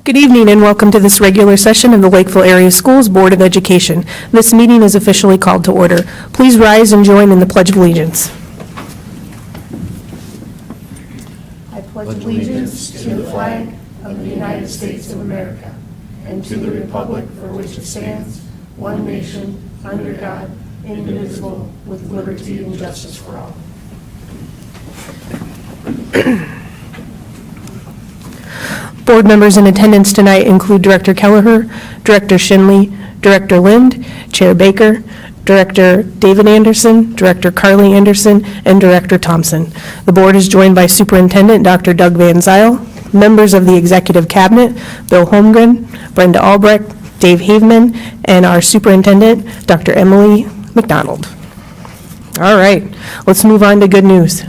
Good evening and welcome to this regular session of the Lakeville Area Schools Board of Education. This meeting is officially called to order. Please rise and join in the Pledge of Allegiance. I pledge allegiance to the flag of the United States of America and to the republic for which it stands, one nation, under God, indivisible, with liberty and justice for all. Board members in attendance tonight include Director Kelleher, Director Shinley, Director Lind, Chair Baker, Director David Anderson, Director Carly Anderson, and Director Thompson. The board is joined by Superintendent Dr. Doug Van Zyl, members of the Executive Cabinet, Bill Holmgren, Brenda Albrecht, Dave Haveman, and our Superintendent, Dr. Emily McDonald. All right, let's move on to good news.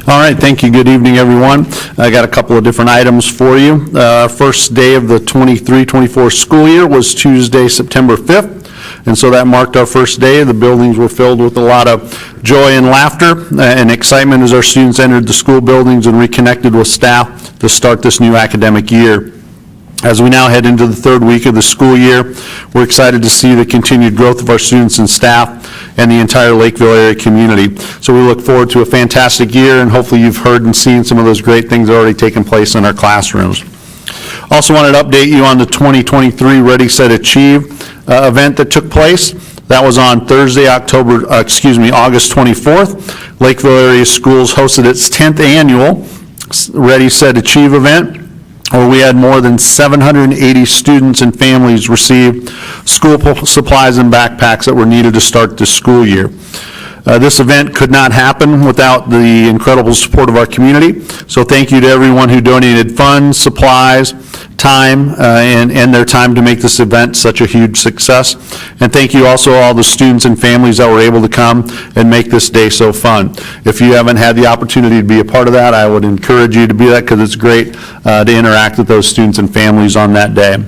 All right, thank you. Good evening, everyone. I got a couple of different items for you. First day of the 23-24 school year was Tuesday, September 5th, and so that marked our first day. The buildings were filled with a lot of joy and laughter and excitement as our students entered the school buildings and reconnected with staff to start this new academic year. As we now head into the third week of the school year, we're excited to see the continued growth of our students and staff and the entire Lakeville area community. So we look forward to a fantastic year, and hopefully you've heard and seen some of those great things already taking place in our classrooms. Also wanted to update you on the 2023 Ready, Set, Achieve event that took place. That was on Thursday, August 24th. Lakeville area schools hosted its 10th annual Ready, Set, Achieve event, where we had more than 780 students and families receive school supplies and backpacks that were needed to start this school year. This event could not happen without the incredible support of our community, so thank you to everyone who donated funds, supplies, time, and their time to make this event such a huge success. And thank you also to all the students and families that were able to come and make this day so fun. If you haven't had the opportunity to be a part of that, I would encourage you to be that, because it's great to interact with those students and families on that day.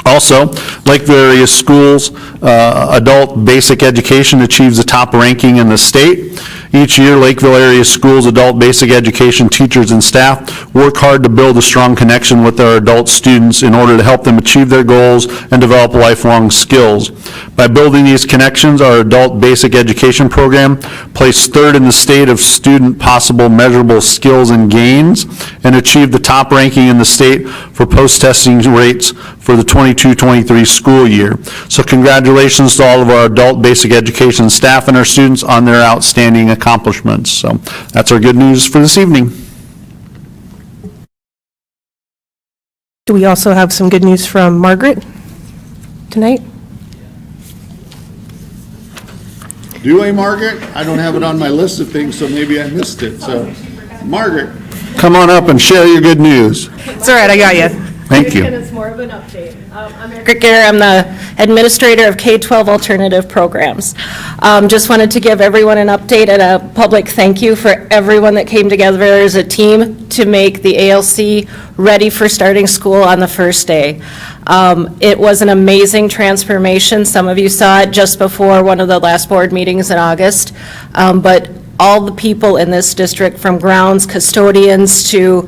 Also, Lakeville area schools adult basic education achieves the top ranking in the state. Each year, Lakeville area schools adult basic education teachers and staff work hard to build a strong connection with our adult students in order to help them achieve their goals and develop lifelong skills. By building these connections, our adult basic education program placed third in the state of student possible measurable skills and gains, and achieved the top ranking in the state for post-testing rates for the 22-23 school year. So congratulations to all of our adult basic education staff and our students on their outstanding accomplishments. So that's our good news for this evening. Do we also have some good news from Margaret tonight? Do I, Margaret? I don't have it on my list of things, so maybe I missed it. So, Margaret. Come on up and share your good news. It's all right, I got you. Thank you. And it's more of an update. I'm Margaret Gare. I'm the administrator of K-12 alternative programs. Just wanted to give everyone an update and a public thank you for everyone that came together as a team to make the ALC ready for starting school on the first day. It was an amazing transformation. Some of you saw it just before one of the last board meetings in August, but all the people in this district, from grounds, custodians to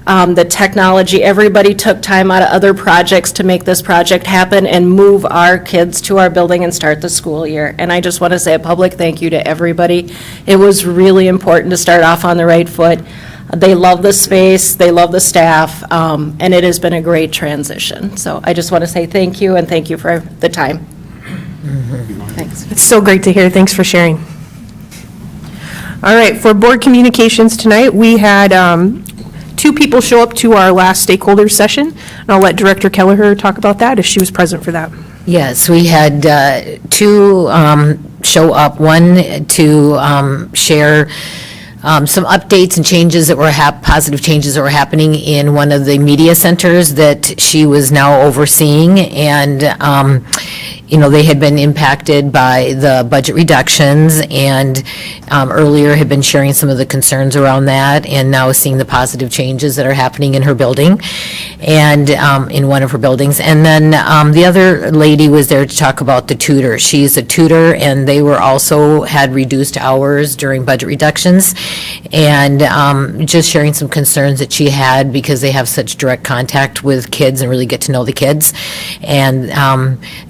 the technology, everybody took time out of other projects to make this project happen and move our kids to our building and start the school year. And I just want to say a public thank you to everybody. It was really important to start off on the right foot. They love the space, they love the staff, and it has been a great transition. So I just want to say thank you, and thank you for the time. Thanks. It's so great to hear. Thanks for sharing. All right, for board communications tonight, we had two people show up to our last stakeholders session, and I'll let Director Kelleher talk about that if she was present for that. Yes, we had two show up, one to share some updates and changes that were positive changes that were happening in one of the media centers that she was now overseeing, and they had been impacted by the budget reductions, and earlier had been sharing some of the concerns around that, and now seeing the positive changes that are happening in her building. and in one of her buildings. And then the other lady was there to talk about the tutor. She's a tutor, and they were also had reduced hours during budget reductions, and just sharing some concerns that she had because they have such direct contact with kids and really get to know the kids. And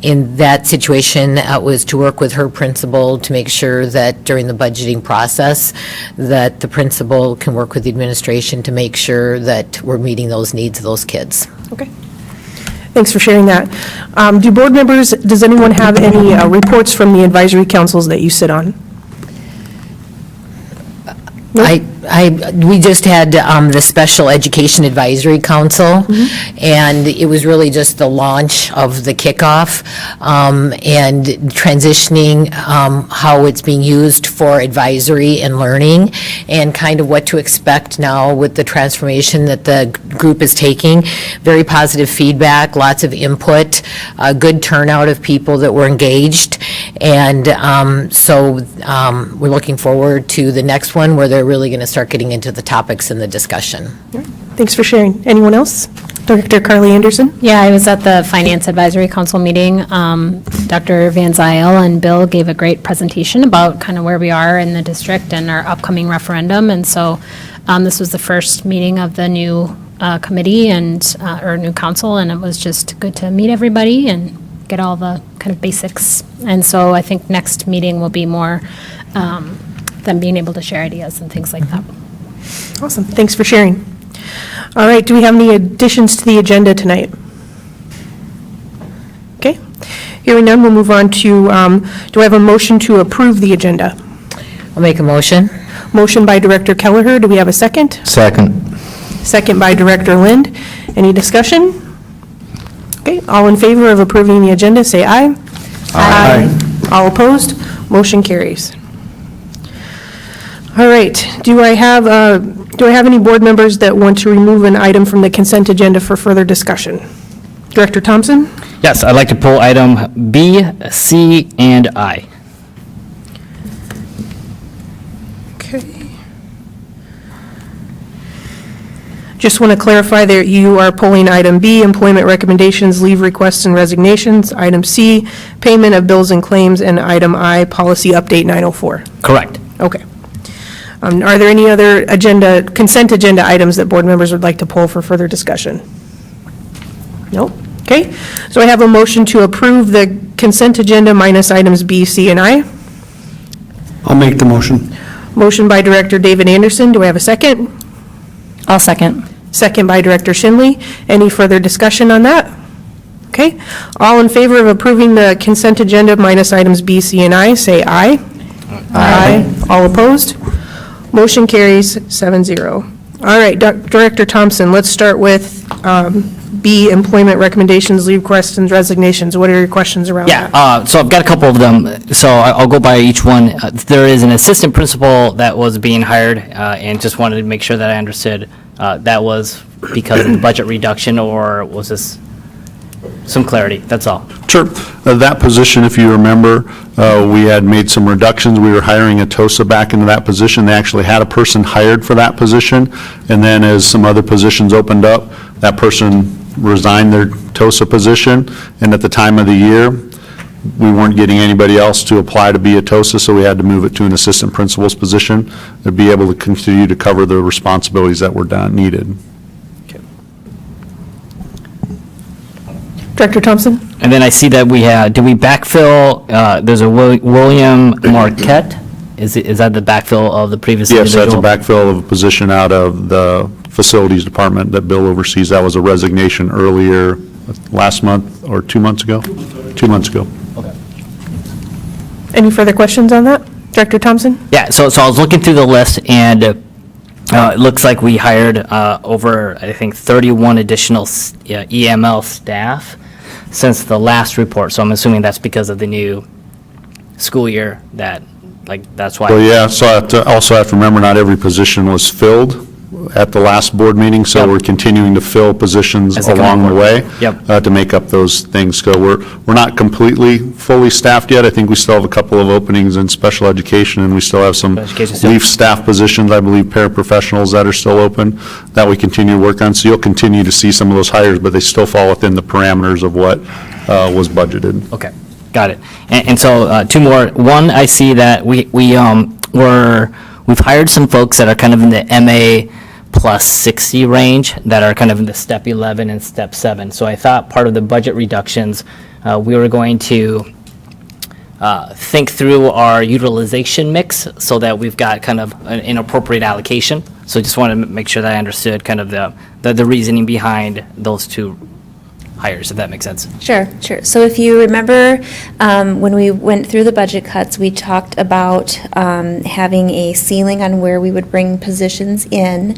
in that situation, it was to work with her principal to make sure that during the budgeting process, that the principal can work with the administration to make sure that we're meeting those needs of those kids. Okay. Thanks for sharing that. Does anyone have any reports from the advisory councils that you sit on? We just had the Special Education Advisory Council, and it was really just the launch of the kickoff and transitioning how it's being used for advisory and learning, and kind of what to expect now with the transformation that the group is taking. Very positive feedback, lots of input, a good turnout of people that were engaged, and so we're looking forward to the next one where they're really going to start getting into the topics in the discussion. Thanks for sharing. Anyone else? Director Carly Anderson? Yeah, I was at the Finance Advisory Council meeting. Dr. Van Zyl and Bill gave a great presentation about kind of where we are in the district and our upcoming referendum. And so this was the first meeting of the new committee or new council, and it was just good to meet everybody and get all the kind of basics. And so I think next meeting will be more them being able to share ideas and things like that. Awesome. Thanks for sharing. All right, do we have any additions to the agenda tonight? Okay. Hearing none, we'll move on to, do I have a motion to approve the agenda? I'll make a motion. Motion by Director Kelleher. Do we have a second? Second. Second by Director Lind. Any discussion? Okay, all in favor of approving the agenda, say aye. Aye. All opposed? Motion carries. All right, do I have any board members that want to remove an item from the consent agenda for further discussion? Director Thompson? Yes, I'd like to pull item B, C, and I. Okay. Just want to clarify that you are pulling item B, employment recommendations, leave requests and resignations, item C, payment of bills and claims, and item I, policy update 904. Correct. Okay. Are there any other consent agenda items that board members would like to pull for further discussion? Nope. Okay. So I have a motion to approve the consent agenda minus items B, C, and I. I'll make the motion. Motion by Director David Anderson. Do I have a second? I'll second. Second by Director Shinley. Any further discussion on that? Okay. All in favor of approving the consent agenda minus items B, C, and I, say aye. Aye. All opposed? Motion carries 7-0. All right, Director Thompson, let's start with B, employment recommendations, leave requests, and resignations. What are your questions around that? Yeah, so I've got a couple of them, so I'll go by each one. There is an assistant principal that was being hired, and just wanted to make sure that I understood that was because of the budget reduction, or was this some clarity? That's all. Sure. That position, if you remember, we had made some reductions. We were hiring a TOSA back into that position. They actually had a person hired for that position, and then as some other positions opened up, that person resigned their TOSA position, and at the time of the year, we weren't getting anybody else to apply to be a TOSA, so we had to move it to an assistant principal's position to be able to continue to cover the responsibilities that were needed. Director Thompson? And then I see that did we backfill, there's a William Marquette? Is that the backfill of the previous Yes, individual? that's a backfill of a position out of the facilities department that Bill oversees. That was a resignation earlier last month or 2 months ago? 2 months ago. Okay. Any further questions on that? Director Thompson? Yeah, so I was looking through the list, and it looks like we hired over, I think, 31 additional EML staff since the last report, so I'm assuming that's because of the new school year that's why. Well, yeah, so I also have to remember not every position was filled. at the last board meeting, so Yep. we're continuing to fill positions As they come along the forward. way. Yep. To make up those things. So we're not completely fully staffed yet. I think we still have a couple of openings in special education, and we still have some Special education still. LEAF staff positions, I believe paraprofessionals that are still open, that we continue to work on. So you'll continue to see some of those hires, but they still fall within the parameters of what was budgeted. Okay, got it. And so, two more. One, I see that we've hired some folks that are kind of in the MA plus 60 range, that are kind of in the step 11 and step 7. So I thought part of the budget reductions, we were going to think through our utilization mix so that we've got kind of an appropriate allocation. So just wanted to make sure that I understood kind of the reasoning behind those two hires, if that makes sense. Sure, sure. So if you remember, when we went through the budget cuts, we talked about having a ceiling on where we would bring positions in,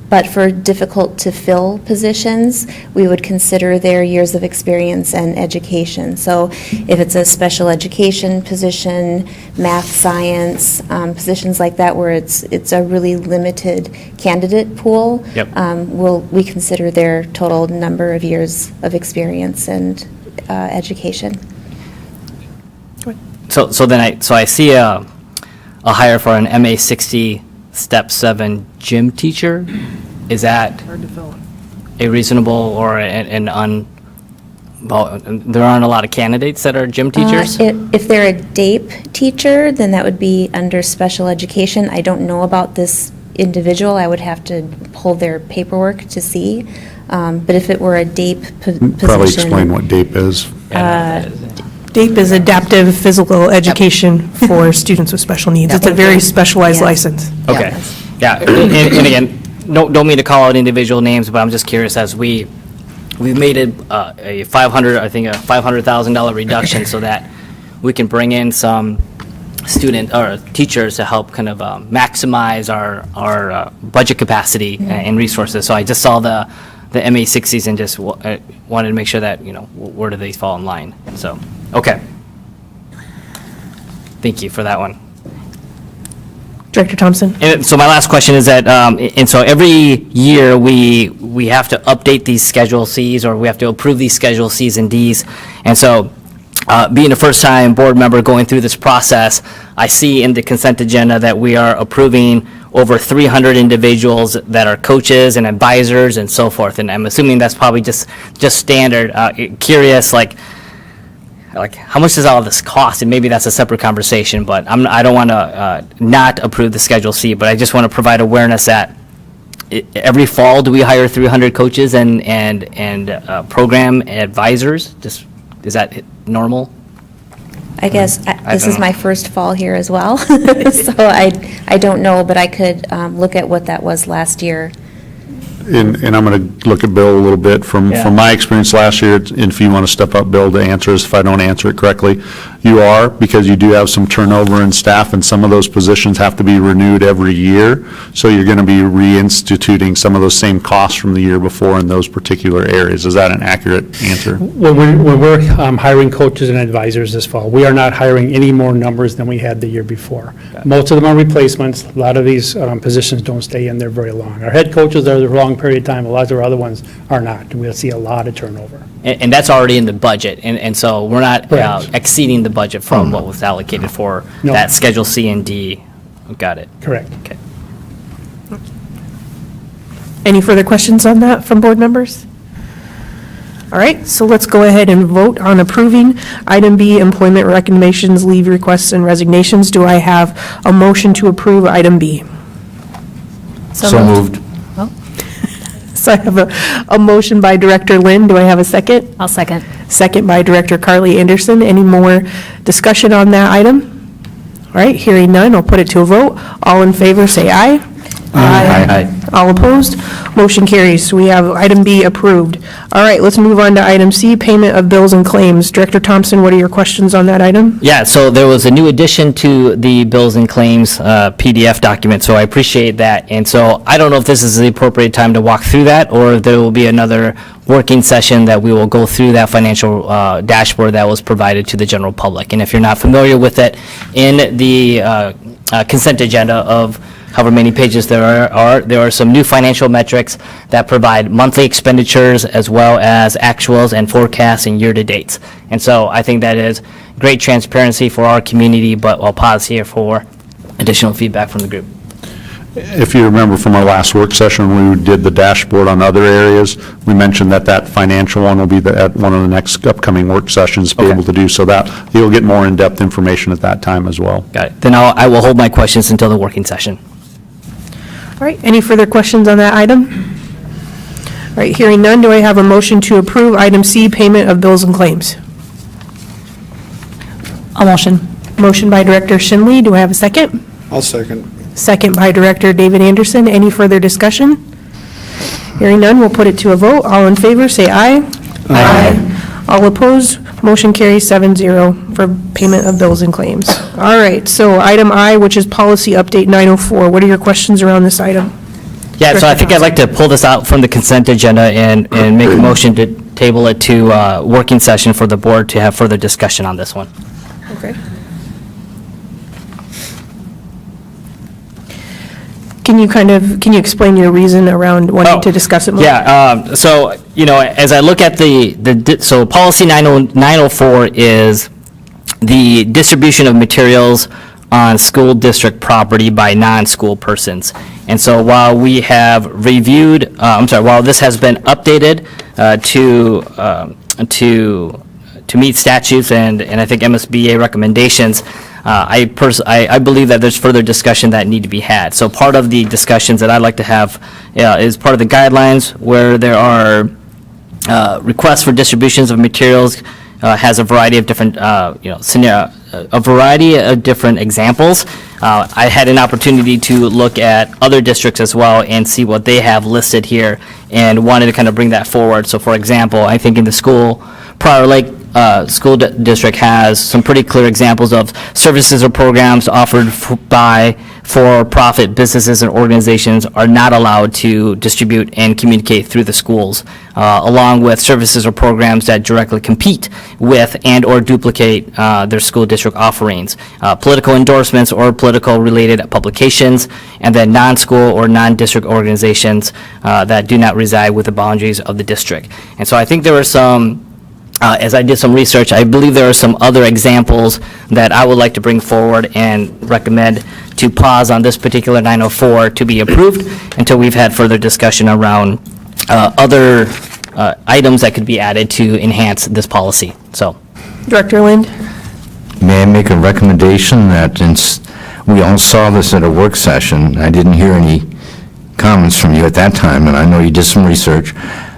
but for difficult-to-fill positions, we would consider their years of experience and education. So if it's a special education position, math, science, positions like that where it's a really limited candidate pool, Yep. we consider their total number of years of experience and education. So then I see a hire for an MA 60 step 7 gym teacher. Is that a reasonable or well, there aren't a lot of candidates that are gym teachers? If they're a DAPE teacher, then that would be under special education. I don't know about this individual. I would have to pull their paperwork to see. But if it were a DAPE position. Probably explain what DAPE is. DAPE is Adaptive Physical Education for students with special needs. It's a very specialized Yeah. license. Okay, yeah, and again, don't mean to call out individual names, but I'm just curious, as we've made a $500,000 reduction so that we can bring in some student or teachers to help kind of maximize our budget capacity and resources. So I just saw the MA 60s and just wanted to make sure that, where do they fall in line? So, okay. Thank you for that one. Director Thompson? And so my last question is that, and so every year we have to update these Schedule Cs, or we have to approve these Schedule Cs and Ds. And so, being a first-time board member going through this process, I see in the consent agenda that we are approving over 300 individuals that are coaches and advisors and so forth. And I'm assuming that's probably just standard. Curious, like how much does all of this cost? And maybe that's a separate conversation, but I don't want to not approve the Schedule C, but I just want to provide awareness that every fall, do we hire 300 coaches and program advisors? Is that normal? I guess this don't is know. my first fall here as well. So I don't know, but I could look at what that was last year. And I'm going to look at Bill a little bit from Yeah. my experience last year, and if you want to step up, Bill, to answer us if I don't answer it correctly. You are, because you do have some turnover in staff, and some of those positions have to be renewed every year. So you're going to be reinstituting some of those same costs from the year before in those particular areas. Is that an accurate answer? When we're hiring coaches and advisors this fall, we are not hiring any more numbers than we had the year before. Most of them are replacements. A lot of these positions don't stay in there very long. Our head coaches are there a long period of time, a lot of our other ones are not. We'll see a lot of turnover. And that's already in the budget, and so we're not Correct. exceeding the budget from what was allocated for No. that Schedule C and D. Got it. Correct. Okay. Any further questions on that from board members? All right, so let's go ahead and vote on approving item B, employment recommendations, leave requests, and resignations. Do I have a motion to approve item B? So moved. So I have a motion by Director Lind. Do I have a second? I'll second. Second by Director Carly Anderson. Any more discussion on that item? All right, hearing none, I'll put it to a vote. All in favor, say aye. Aye. All opposed? Motion carries. We have item B approved. All right, let's move on to item C, payment of bills and claims. Director Thompson, what are your questions on that item? Yeah, so there was a new addition to the bills and claims PDF document, so I appreciate that. And so I don't know if this is the appropriate time to walk through that, or if there will be another working session that we will go through that financial dashboard that was provided to the general public. And if you're not familiar with it, in the consent agenda of however many pages there are some new financial metrics that provide monthly expenditures as well as actuals and forecasts and year-to-dates. And so I think that is great transparency for our community, but I'll pause here for additional feedback from the group. If you remember from our last work session, when we did the dashboard on other areas, we mentioned that financial one will be at one of the next upcoming work sessions, be Okay. able to do, so that you'll get more in-depth information at that time as well. Got it. Then I will hold my questions until the working session. All right, any further questions on that item? All right, hearing none, do I have a motion to approve item C, payment of bills and claims? A motion. Motion by Director Shinley, do I have a second? I'll second. Second by Director David Anderson. Any further discussion? Hearing none, we'll put it to a vote. All in favor, say aye. Aye. All opposed, motion carries 7-0 for payment of bills and claims. All right, so item I, which is policy update 904. What are your questions around this item? Yeah, so I Director think I'd like to pull this out from the consent agenda and make a motion to table it to working session for the board to have further discussion on this one. Okay. Can you explain your reason around wanting to discuss it more? Yeah, so, as I look at so policy 904 is the distribution of materials on school district property by non-school persons. And so while we have reviewed, while this has been updated to meet statutes and I think MSBA recommendations, I believe that there's further discussion that need to be had. So part of the discussions that I'd like to have is part of the guidelines where there are requests for distributions of materials has a variety of different, a variety of different examples. I had an opportunity to look at other districts as well and see what they have listed here and wanted to kind of bring that forward. So for example, I think in the Prior Lake School District has some pretty clear examples of services or programs offered by for-profit businesses and organizations are not allowed to distribute and communicate through the schools, along with services or programs that directly compete with and or duplicate their school district offerings, political endorsements or political-related publications, and then non-school or non-district organizations that do not reside with the boundaries of the district. And so I think there were some as I did some research, I believe there are some other examples that I would like to bring forward and recommend to pause on this particular 904 to be approved until we've had further discussion around other items that could be added to enhance this policy. So, Director Lind? May I make a recommendation that we all saw this at a work session. I didn't hear any comments from you at that time, and I know you did some research.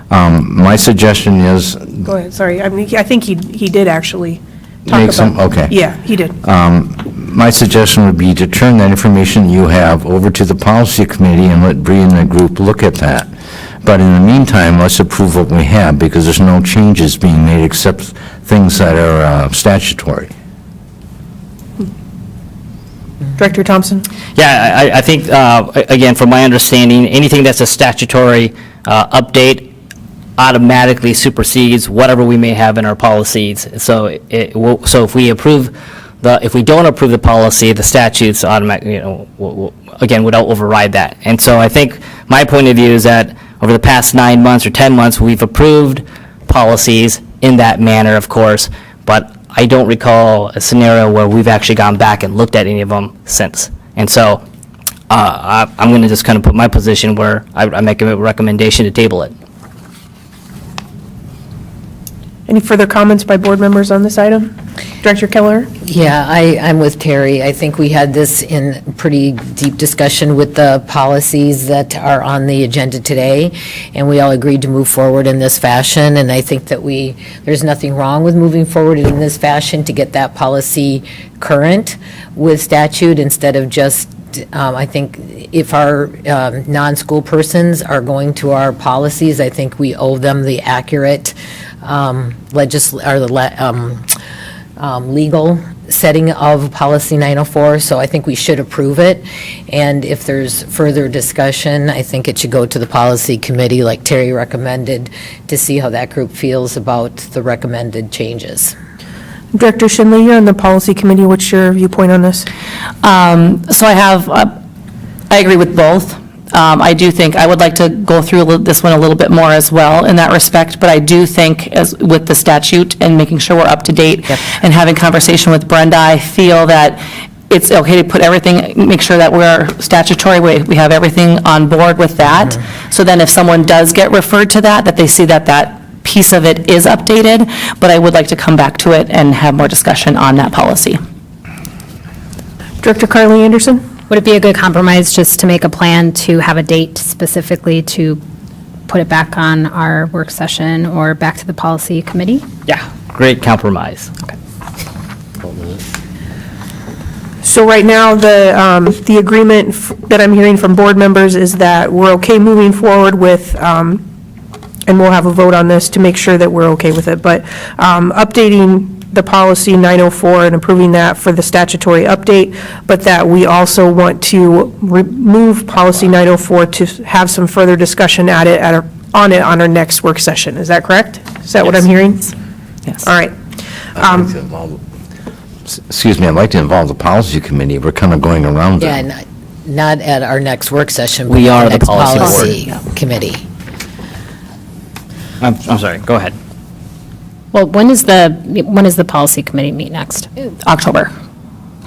My suggestion is... Go ahead, sorry. I mean, I think he did actually talk Make about... some, okay. Yeah, he did. My suggestion would be to turn that information you have over to the policy committee and let Bree and the group look at that. But in the meantime, let's approve what we have, because there's no changes being made except things that are statutory. Director Thompson? yeah, I think, again, from my understanding, anything that's a statutory update automatically supersedes whatever we may have in our policies. So if we if we don't approve the policy, the statutes automatically, again, would override that. And so I think my point of view is that over the past 9 months or 10 months, we've approved policies in that manner, of course, but I don't recall a scenario where we've actually gone back and looked at any of them since. And so I'm going to just kind of put my position where I make a recommendation to table it. Any further comments by board members on this item? Director Keller? Yeah, I'm with Terry. I think we had this in pretty deep discussion with the policies that are on the agenda today, and we all agreed to move forward in this fashion, and I think that there's nothing wrong with moving forward in this fashion to get that policy current with statute instead of just I think if our non-school persons are going to our policies, I think we owe them the accurate legal setting of policy 904, so I think we should approve it. And if there's further discussion, I think it should go to the policy committee, like Terry recommended, to see how that group feels about the recommended changes. Director Shinley, you're on the policy committee. What's your viewpoint on this? So I have I agree with both. I do think, I would like to go through this one a little bit more as well in that respect, but I do think as with the statute and making sure we're up to date and having conversation with Brenda, I feel that it's okay to put everything, make sure that we're statutory, we have everything on board with that. So then if someone does get referred to that, that they see that that piece of it is updated, but I would like to come back to it and have more discussion on that policy. Director Carly Anderson? Would it be a good compromise just to make a plan to have a date specifically to put it back on our work session or back to the policy committee? Yeah, great compromise. Okay. So right now, the agreement that I'm hearing from board members is that we're okay moving forward with, and we'll have a vote on this to make sure that we're okay with it, but updating the policy 904 and approving that for the statutory update, but that we also want to remove policy 904 to have some further discussion on our next work session. Is that correct? Is that what I'm hearing? Yes. All right. Excuse me, I'd like to involve the policy committee. We're kind of going around Yeah, it. not at our next work session. but We are the next policy committee. I'm sorry, go ahead. Well, when is the policy committee meet next? October.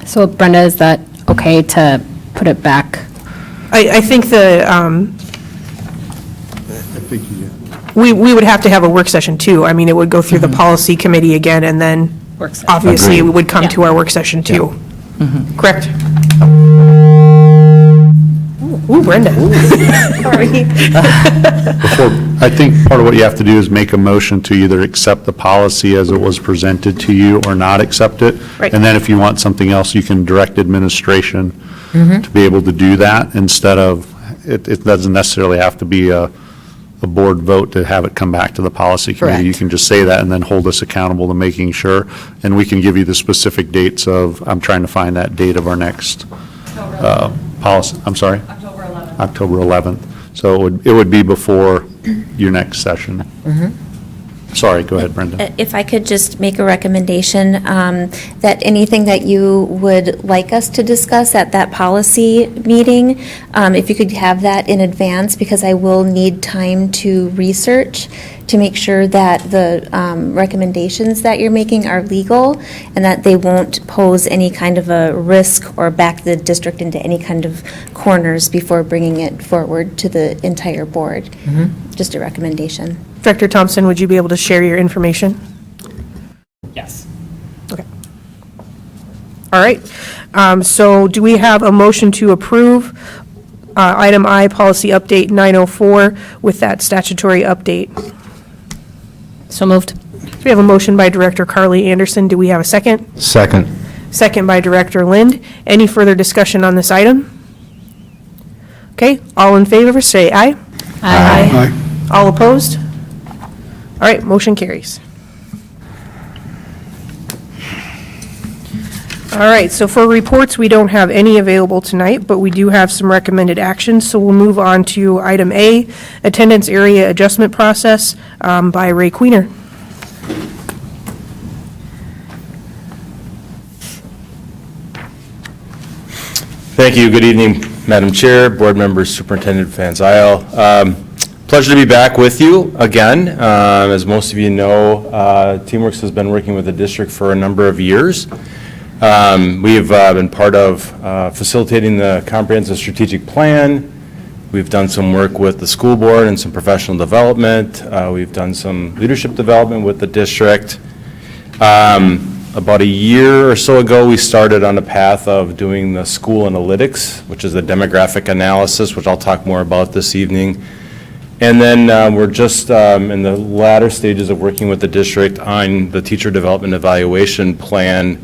So Brenda, is that okay to put it back? I think we would have to have a work session too. I mean, it would go through the policy committee again, and then Work session. obviously it Agreed. would come to our work session too. Correct? Ooh, Brenda. Sorry. I think part of what you have to do is make a motion to either accept the policy as it was presented to you or not accept it. Right. And then if you want something else, you can direct administration to be able to do that instead of, it doesn't necessarily have to be a board vote to have it come back to the policy committee. You Correct. can just say that and then hold us accountable to making sure. And we can give you the specific dates of, I'm trying to find that date of our next policy. I'm sorry? October 11th. So it would be before your next session. Sorry, go ahead, Brenda. If I could just make a recommendation, that anything that you would like us to discuss at that policy meeting, if you could have that in advance, because I will need time to research to make sure that the recommendations that you're making are legal and that they won't pose any kind of a risk or back the district into any kind of corners before bringing it forward to the entire board. Just a recommendation. Director Thompson, would you be able to share your information? Yes. Okay. All right. So do we have a motion to approve item I, policy update 904, with that statutory update? So moved. We have a motion by Director Carly Anderson. Do we have a second? Second. Second by Director Lind. Any further discussion on this item? Okay, all in favor, say aye. Aye. All opposed? All right, motion carries. All right, so for reports, we don't have any available tonight, but we do have some recommended actions. So we'll move on to item A, attendance area adjustment process by Ray Queener. Thank you. Good evening, Madam Chair, Board Members, Superintendent Van Zyl. Pleasure to be back with you again. As most of you know, TeamWorks has been working with the district for a number of years. We've been part of facilitating the comprehensive strategic plan. We've done some work with the school board and some professional development. We've done some leadership development with the district. About a year or so ago, we started on a path of doing the school analytics, which is the demographic analysis, which I'll talk more about this evening. And then we're just in the latter stages of working with the district on the teacher development evaluation plan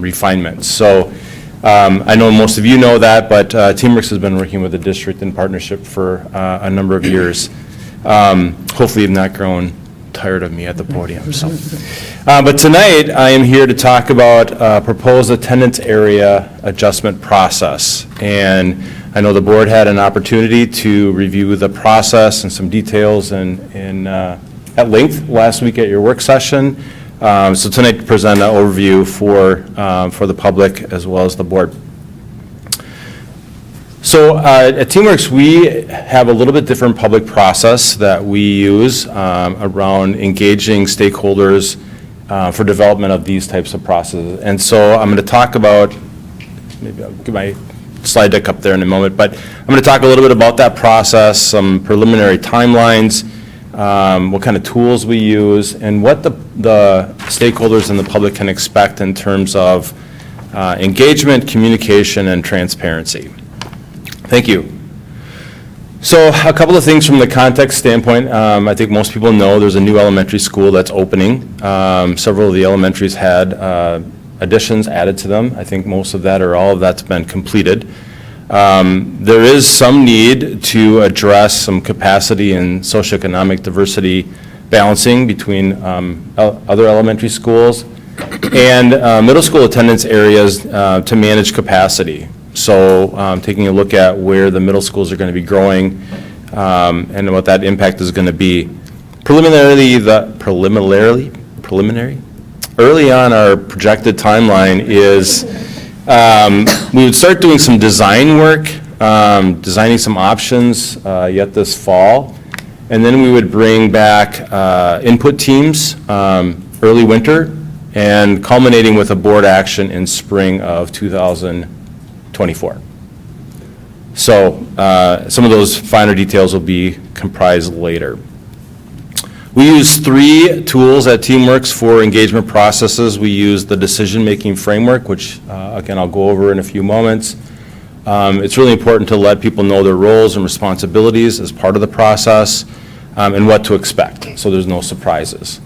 refinements. So I know most of you know that, but TeamWorks has been working with the district in partnership for a number of years. Hopefully you've not grown tired of me at the podium. So, but tonight I am here to talk about proposed attendance area adjustment process. And I know the board had an opportunity to review the process and some details at length last week at your work session. So tonight to present an overview for the public as well as the board. So at TeamWorks, we have a little bit different public process that we use around engaging stakeholders for development of these types of processes. And so I'm going to talk about, maybe I'll get my slide deck up there in a moment, but I'm going to talk a little bit about that process, some preliminary timelines, what kind of tools we use, and what the stakeholders and the public can expect in terms of engagement, communication, and transparency. Thank you. So a couple of things from the context standpoint. I think most people know there's a new elementary school that's opening. Several of the elementaries had additions added to them. I think most of that or all of that's been completed. There is some need to address some capacity and socioeconomic diversity balancing between other elementary schools and middle school attendance areas to manage capacity. So taking a look at where the middle schools are going to be growing and what that impact is going to be. Preliminary, early on our projected timeline is we would start doing some design work, designing some options yet this fall, and then we would bring back input teams early winter and culminating with a board action in spring of 2024. So some of those finer details will be comprised later. We use 3 tools at TeamWorks for engagement processes. We use the decision-making framework, which again I'll go over in a few moments. It's really important to let people know their roles and responsibilities as part of the process and what to expect, so there's no surprises.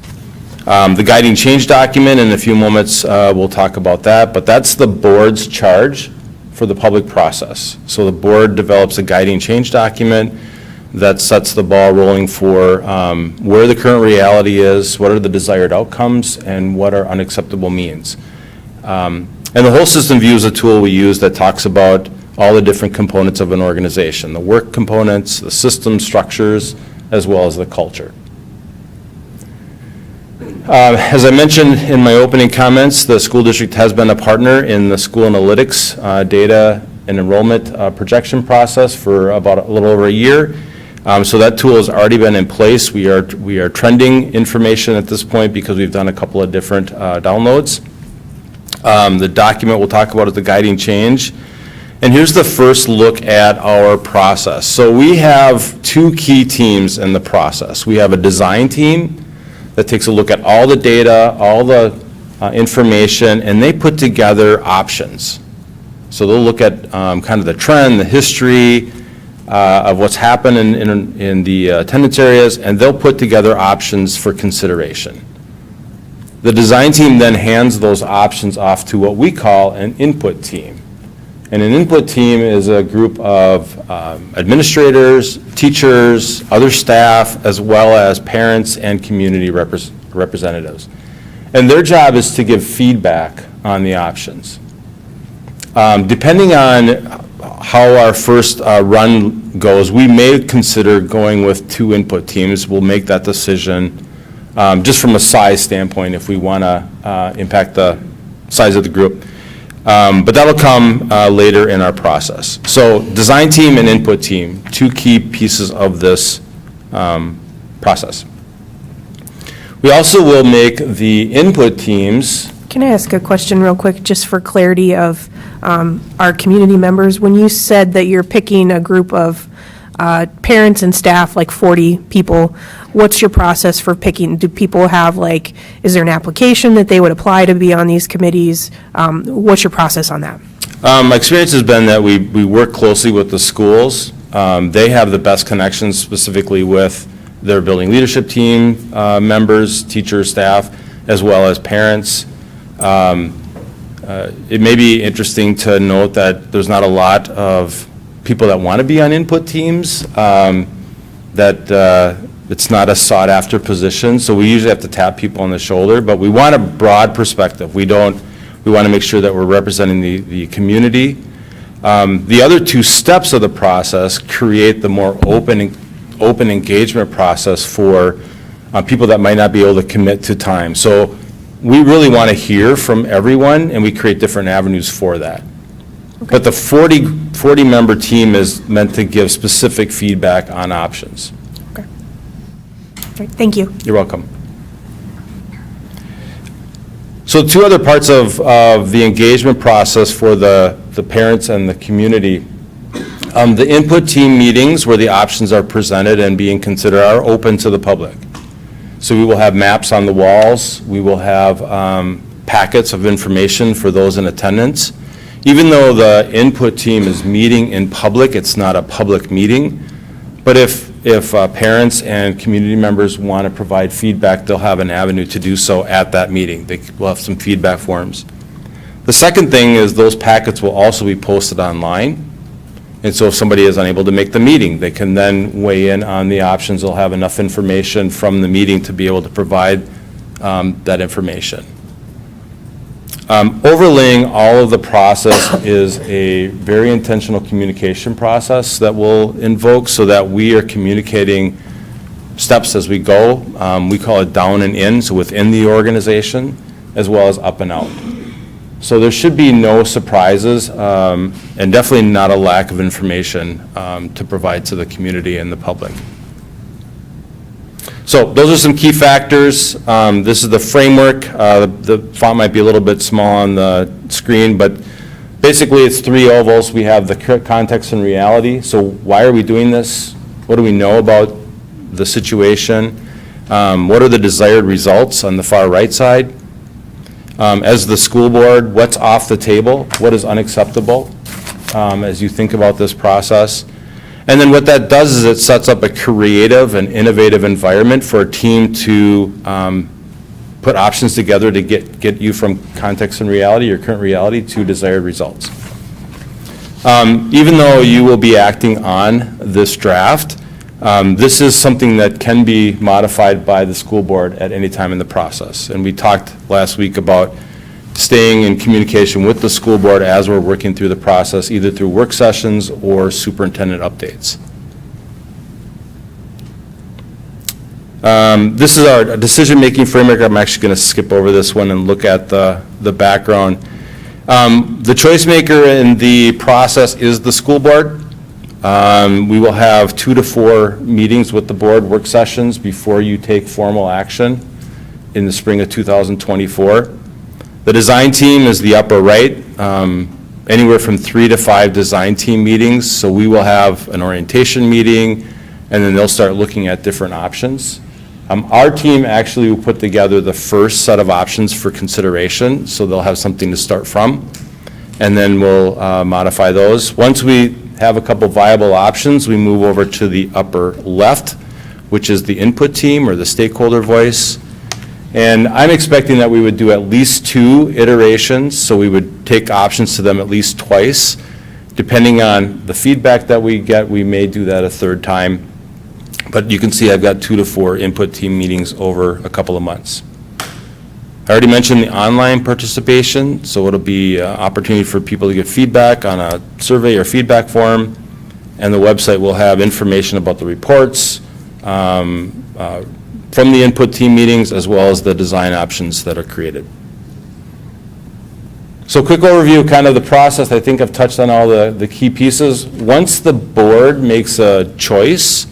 The guiding change document, in a few moments we'll talk about that, but that's the board's charge for the public process. So the board develops a guiding change document that sets the ball rolling for where the current reality is, what are the desired outcomes, and what are unacceptable means. And the whole system view is a tool we use that talks about all the different components of an organization, the work components, the system structures, as well as the culture. As I mentioned in my opening comments, the school district has been a partner in the school analytics data and enrollment projection process for about a little over a year. So that tool has already been in place. We are trending information at this point because we've done a couple of different downloads. The document we'll talk about is the guiding change. And here's the first look at our process. So we have 2 key teams in the process. We have a design team that takes a look at all the data, all the information, and they put together options. So they'll look at kind of the trend, the history of what's happened in the attendance areas, and they'll put together options for consideration. The design team then hands those options off to what we call an input team. And an input team is a group of administrators, teachers, other staff, as well as parents and community representatives. And their job is to give feedback on the options. Depending on how our first run goes, we may consider going with 2 input teams. We'll make that decision just from a size standpoint if we want to impact the size of the group. But that'll come later in our process. So design team and input team, 2 key pieces of this process. We also will make the input teams. Can I ask a question real quick, just for clarity of our community members? When you said that you're picking a group of parents and staff, like 40 people, what's your process for picking? Do people have, like, is there an application that they would apply to be on these committees? What's your process on that? My experience has been that we work closely with the schools. They have the best connections specifically with their building leadership team members, teachers, staff, as well as parents. It may be interesting to note that there's not a lot of people that want to be on input teams, that it's not a sought-after position, so we usually have to tap people on the shoulder, but we want a broad perspective. We want to make sure that we're representing the community. The other 2 steps of the process create the more open engagement process for people that might not be able to commit to time. So we really want to hear from everyone, and we create different avenues for that. Okay. But the 40 40-member team is meant to give specific feedback on options. All right, thank you. You're welcome. So two other parts of the engagement process for the parents and the community. The input team meetings where the options are presented and being considered are open to the public. So we will have maps on the walls. We will have packets of information for those in attendance. Even though the input team is meeting in public, it's not a public meeting. But if parents and community members want to provide feedback, they'll have an avenue to do so at that meeting. They will have some feedback forms. The second thing is those packets will also be posted online. And so if somebody is unable to make the meeting, they can then weigh in on the options. They'll have enough information from the meeting to be able to provide that information. Overlaying all of the process is a very intentional communication process that we'll invoke so that we are communicating steps as we go. We call it down and in, so within the organization, as well as up and out. So there should be no surprises, and definitely not a lack of information to provide to the community and the public. So those are some key factors. This is the framework. The font might be a little bit small on the screen, but basically it's three ovals. We have the context and reality. So why are we doing this? What do we know about the situation? What are the desired results on the far right side? As the school board, what's off the table? What is unacceptable as you think about this process? And then what that does is it sets up a creative and innovative environment for a team to put options together to get you from context and reality, your current reality, to desired results. Even though you will be acting on this draft, this is something that can be modified by the school board at any time in the process. And we talked last week about staying in communication with the school board as we're working through the process, either through work sessions or superintendent updates. This is our decision-making framework. I'm actually going to skip over this one and look at the background. The choice maker in the process is the school board. We will have 2 to 4 meetings with the board, work sessions, before you take formal action in the spring of 2024. The design team is the upper right, anywhere from 3 to 5 design team meetings. So we will have an orientation meeting, and then they'll start looking at different options. Our team actually will put together the first set of options for consideration, so they'll have something to start from, and then we'll modify those. Once we have a couple viable options, we move over to the upper left, which is the input team or the stakeholder voice. And I'm expecting that we would do at least 2 iterations, so we would take options to them at least twice. Depending on the feedback that we get, we may do that a 3rd time. But you can see I've got 2 to 4 input team meetings over a couple of months. I already mentioned the online participation, so it'll be an opportunity for people to get feedback on a survey or feedback form, and the website will have information about the reports from the input team meetings, as well as the design options that are created. So quick overview, kind of the process. I think I've touched on all the key pieces. Once the board makes a choice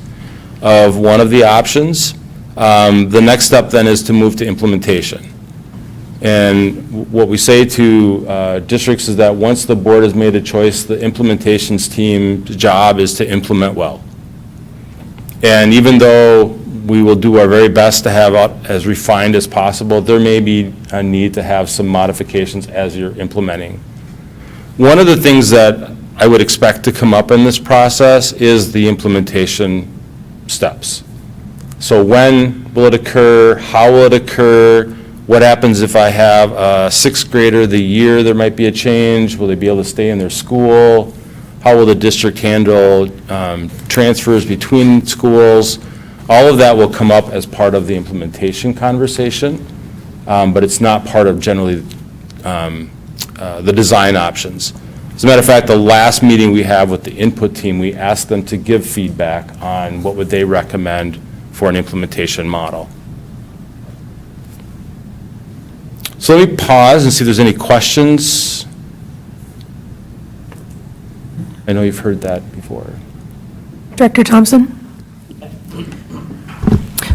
of one of the options, the next step then is to move to implementation. And what we say to districts is that once the board has made a choice, the implementations team's job is to implement well. And even though we will do our very best to have it as refined as possible, there may be a need to have some modifications as you're implementing. One of the things that I would expect to come up in this process is the implementation steps. So when will it occur? How will it occur? What happens if I have a 6th grader the year there might be a change? Will they be able to stay in their school? How will the district handle transfers between schools? All of that will come up as part of the implementation conversation, but it's not part of generally the design options. As a matter of fact, the last meeting we have with the input team, we asked them to give feedback on what would they recommend for an implementation model. So let me pause and see if there's any questions. I know you've heard that before. Director Thompson?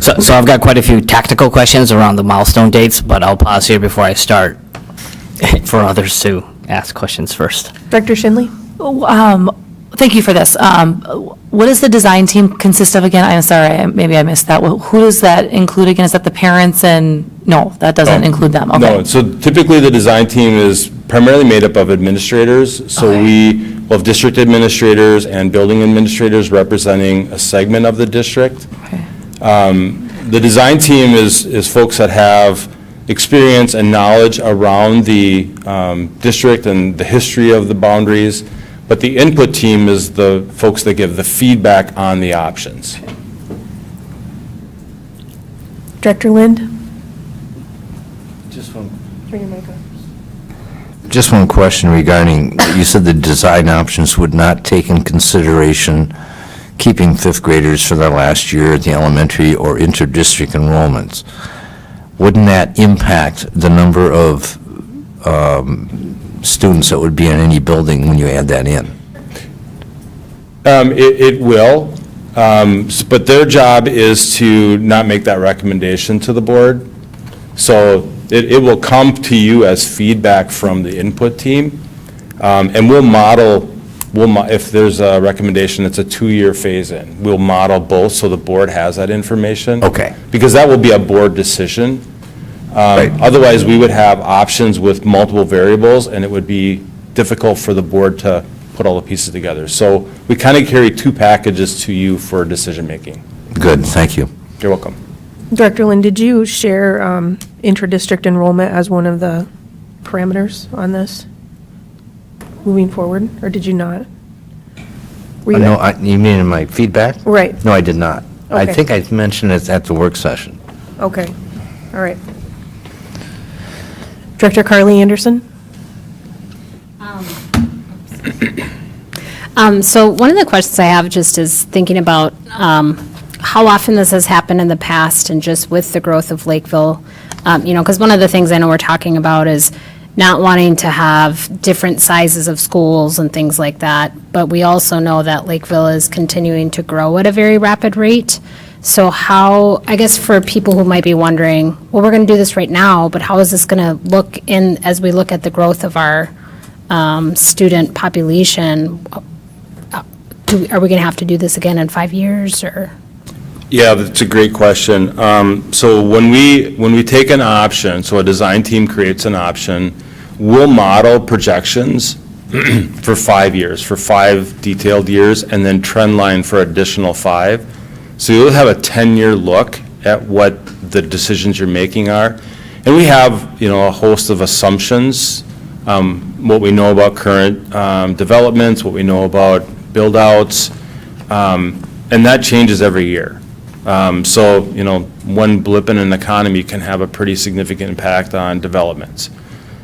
So I've got quite a few tactical questions around the milestone dates, but I'll pause here before I start for others to ask questions first. Director Shinley? Thank you for this. What does the design team consist of again? I'm sorry, maybe I missed that. Who does that include again? Is that the parents and, no, that doesn't include them? Okay. No, so typically the design team is primarily made up of administrators. So we will have district administrators and building administrators representing a segment of the district. Okay. The design team is folks that have experience and knowledge around the district and the history of the boundaries, but the input team is the folks that give the feedback on the options. Director Lind? Just one. Bring your mic up. Just one question regarding, you said the design options would not take in consideration keeping fifth graders for their last year at the elementary or inter-district enrollments. Wouldn't that impact the number of students that would be in any building when you add that in? It will, but their job is to not make that recommendation to the board. So it will come to you as feedback from the input team, and we'll model, if there's a recommendation, it's a 2-year phase-in. We'll model both so the board has that information. Okay. Because that will be a board decision. Otherwise, we would have options with multiple variables, and it would be difficult for the board to put all the pieces together. So we kind of carry 2 packages to you for decision-making. Good, thank you. You're welcome. Director Lind, did you share intra-district enrollment as one of the parameters on this moving forward, or did you not? Were you No, you mean in my feedback? Right. No, I did not. I Okay. think I mentioned it at the work session. Okay, all right. Director Carly Anderson? So one of the questions I have just is thinking about how often this has happened in the past and just with the growth of Lakeville, because one of the things I know we're talking about is not wanting to have different sizes of schools and things like that, but we also know that Lakeville is continuing to grow at a very rapid rate. So how, I guess for people who might be wondering, well, we're going to do this right now, but how is this going to look in, as we look at the growth of our student population? Are we going to have to do this again in 5 years, or? Yeah, that's a great question. So when we take an option, so a design team creates an option, we'll model projections for 5 years, for 5 detailed years, and then trend line for additional 5. So you'll have a 10-year look at what the decisions you're making are. And we have, a host of assumptions, what we know about current developments, what we know about build-outs, and that changes every year. So, one blip in an economy can have a pretty significant impact on developments.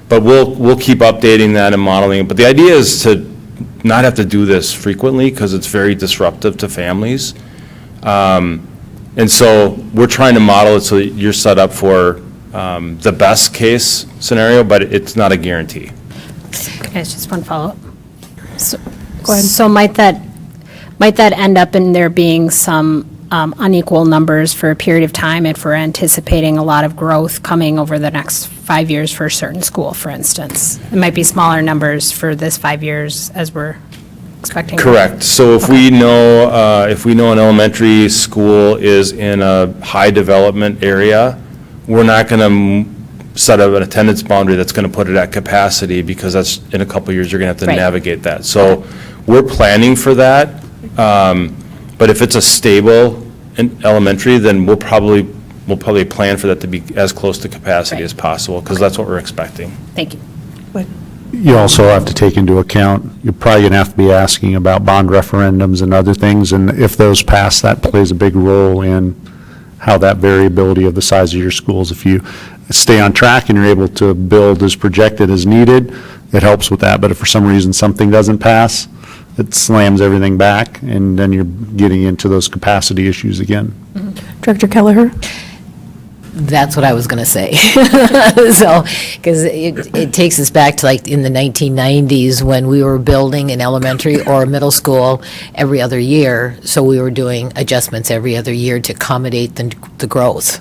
But we'll keep updating that and modeling it. But the idea is to not have to do this frequently because it's very disruptive to families. And so we're trying to model it so that you're set up for the best case scenario, but it's not a guarantee. Guys, just one follow-up. Go ahead. So might that end up in there being some unequal numbers for a period of time if we're anticipating a lot of growth coming over the next 5 years for a certain school, for instance? It might be smaller numbers for this 5 years as we're expecting. Correct. So if we know an elementary school is in a high development area, we're not going to set up an attendance boundary that's going to put it at capacity, because that's, in a couple of years, you're going to have to Right. navigate that. So we're planning for that. But if it's a stable elementary, then we'll probably plan for that to be as close to capacity Right. as possible, because that's what we're expecting. Thank you. You also have to take into account, you're probably going to have to be asking about bond referendums and other things, and if those pass, that plays a big role in how that variability of the size of your schools. If you stay on track and you're able to build as projected as needed, it helps with that. But if for some reason something doesn't pass, it slams everything back, and then you're getting into those capacity issues again. Director Kelleher? That's what I was going to say. So, because it takes us back to like in the 1990s when we were building an elementary or a middle school every other year. So we were doing adjustments every other year to accommodate the growth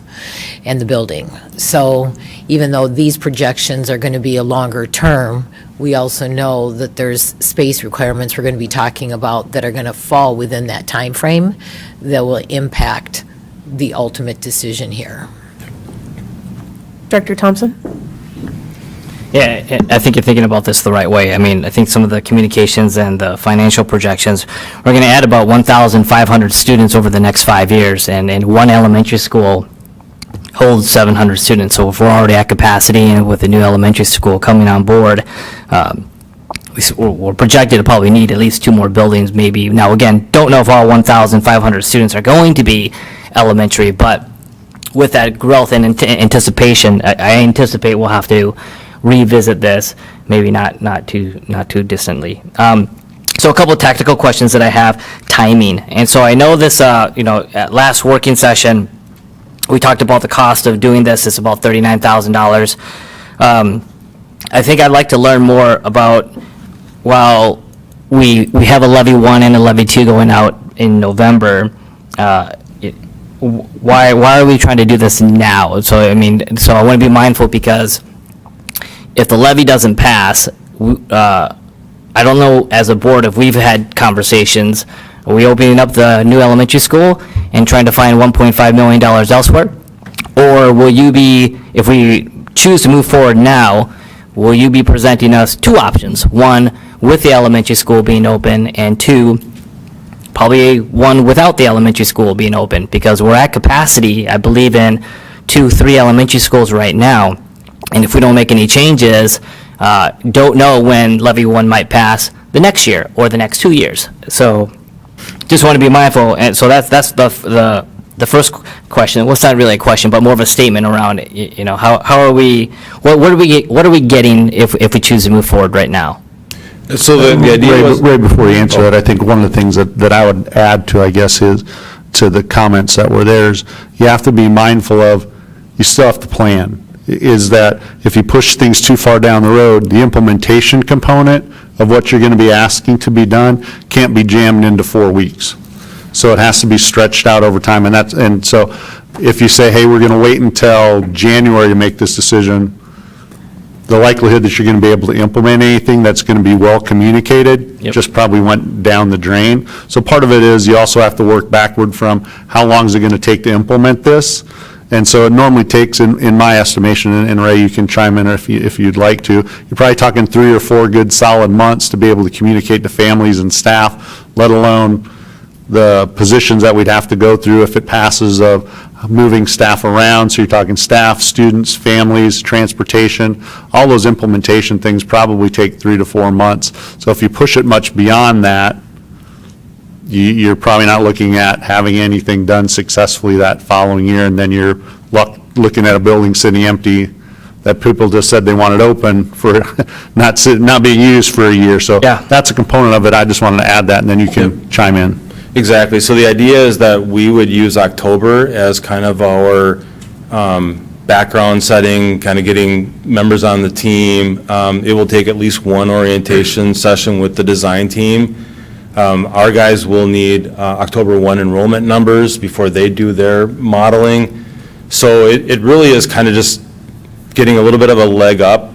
and the building. So even though these projections are going to be a longer term, we also know that there's space requirements we're going to be talking about that are going to fall within that time frame that will impact the ultimate decision here. Director Thompson? Yeah, I think you're thinking about this the right way. I mean, I think some of the communications and the financial projections, we're going to add about 1,500 students over the next 5 years, and one elementary school holds 700 students. So if we're already at capacity and with the new elementary school coming on board, we're projected to probably need at least 2 more buildings maybe. Now, again, don't know if all 1,500 students are going to be elementary, but with that growth and anticipation, I anticipate we'll have to revisit this, maybe not too distantly. So a couple of tactical questions that I have, timing. And so I know this, at last working session, we talked about the cost of doing this. It's about $39,000. I think I'd like to learn more about, while we have a Levy 1 and a Levy 2 going out in November, why are we trying to do this now? So, I want to be mindful, because if the levy doesn't pass, I don't know, as a board, if we've had conversations, are we opening up the new elementary school and trying to find $1.5 million elsewhere? Or will you be, if we choose to move forward now, will you be presenting us 2 options? 1, with the elementary school being open, and 2, probably 1 without the elementary school being open, because we're at capacity, I believe, in 2-3 elementary schools right now. And if we don't make any changes, don't know when Levy 1 might pass the next year or the next 2 years. So just want to be mindful. And so that's the first question. Well, it's not really a question, but more of a statement around, how are we, what are we getting if we choose to move forward right now? So the idea was... Ray, before you answer that, I think one of the things that I would add to, I guess, is to the comments that were there, is you have to be mindful of, you still have to plan. Is that if you push things too far down the road, the implementation component of what you're going to be asking to be done can't be jammed into 4 weeks. So it has to be stretched out over time, and so if you say, hey, we're going to wait until January to make this decision, the likelihood that you're going to be able to implement anything that's going to be well communicated just probably went down the drain. So part of it is you also have to work backward from how long is it going to take to implement this. And so it normally takes, in my estimation, and Ray, you can chime in if you'd like to, you're probably talking 3 or 4 good solid months to be able to communicate to families and staff, let alone the positions that we'd have to go through if it passes, of moving staff around. So you're talking staff, students, families, transportation, all those implementation things probably take 3 to 4 months. So if you push it much beyond that, you're probably not looking at having anything done successfully that following year, and then you're looking at a building sitting empty that people just said they wanted open for not being used for a year. So that's a component of it. I just wanted to add that, and then you can chime in. Exactly. So the idea is that we would use October as kind of our background setting, kind of getting members on the team. It will take at least 1 orientation session with the design team. Our guys will need October 1 enrollment numbers before they do their modeling. So it really is kind of just getting a little bit of a leg up.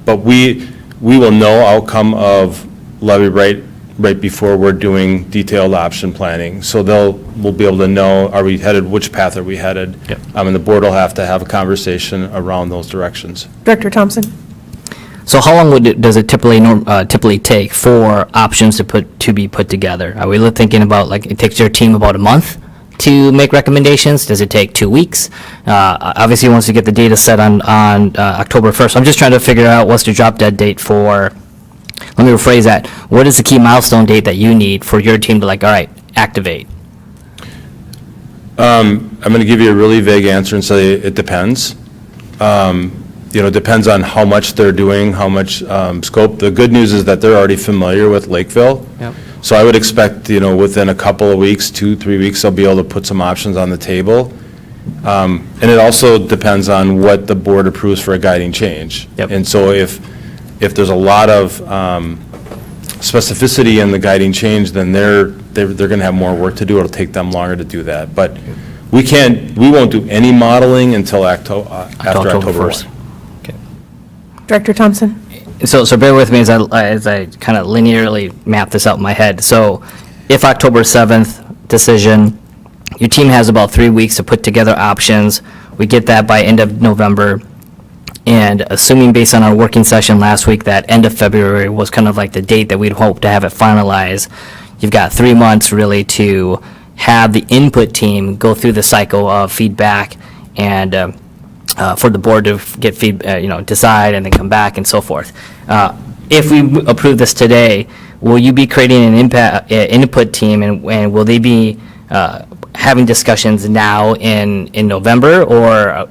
But we will know outcome of levy right before we're doing detailed option planning. So we'll be able to know, are we headed, which path are we headed? And the board will have to have a conversation around those directions. Director Thompson? So how long does it typically take for options to be put together? Are we thinking about, like, it takes your team about a month to make recommendations? Does it take 2 weeks? Obviously, once you get the data set on October 1st, I'm just trying to figure out what's the drop dead date for. Let me rephrase that. What is the key milestone date that you need for your team to, all right, activate? I'm going to give you a really vague answer and say it depends. It depends on how much they're doing, how much scope. The good news is that they're already familiar with Lakeville. So I would expect, within a couple of weeks, 2-3 weeks, they'll be able to put some options on the table. And it also depends on what the board approves for a guiding change. Yep. And so if there's a lot of specificity in the guiding change, then they're going to have more work to do. It'll take them longer to do that. But we won't do any modeling until after October 1. Okay. Director Thompson? So bear with me as I kind of linearly map this out in my head. So if October 7th decision, your team has about 3 weeks to put together options. We get that by end of November. And assuming based on our working session last week that end of February was kind of like the date that we'd hope to have it finalized, you've got 3 months really to have the input team go through the cycle of feedback and for the board to get decide and then come back and so forth. If we approve this today, will you be creating an input team and will they be having discussions now in November or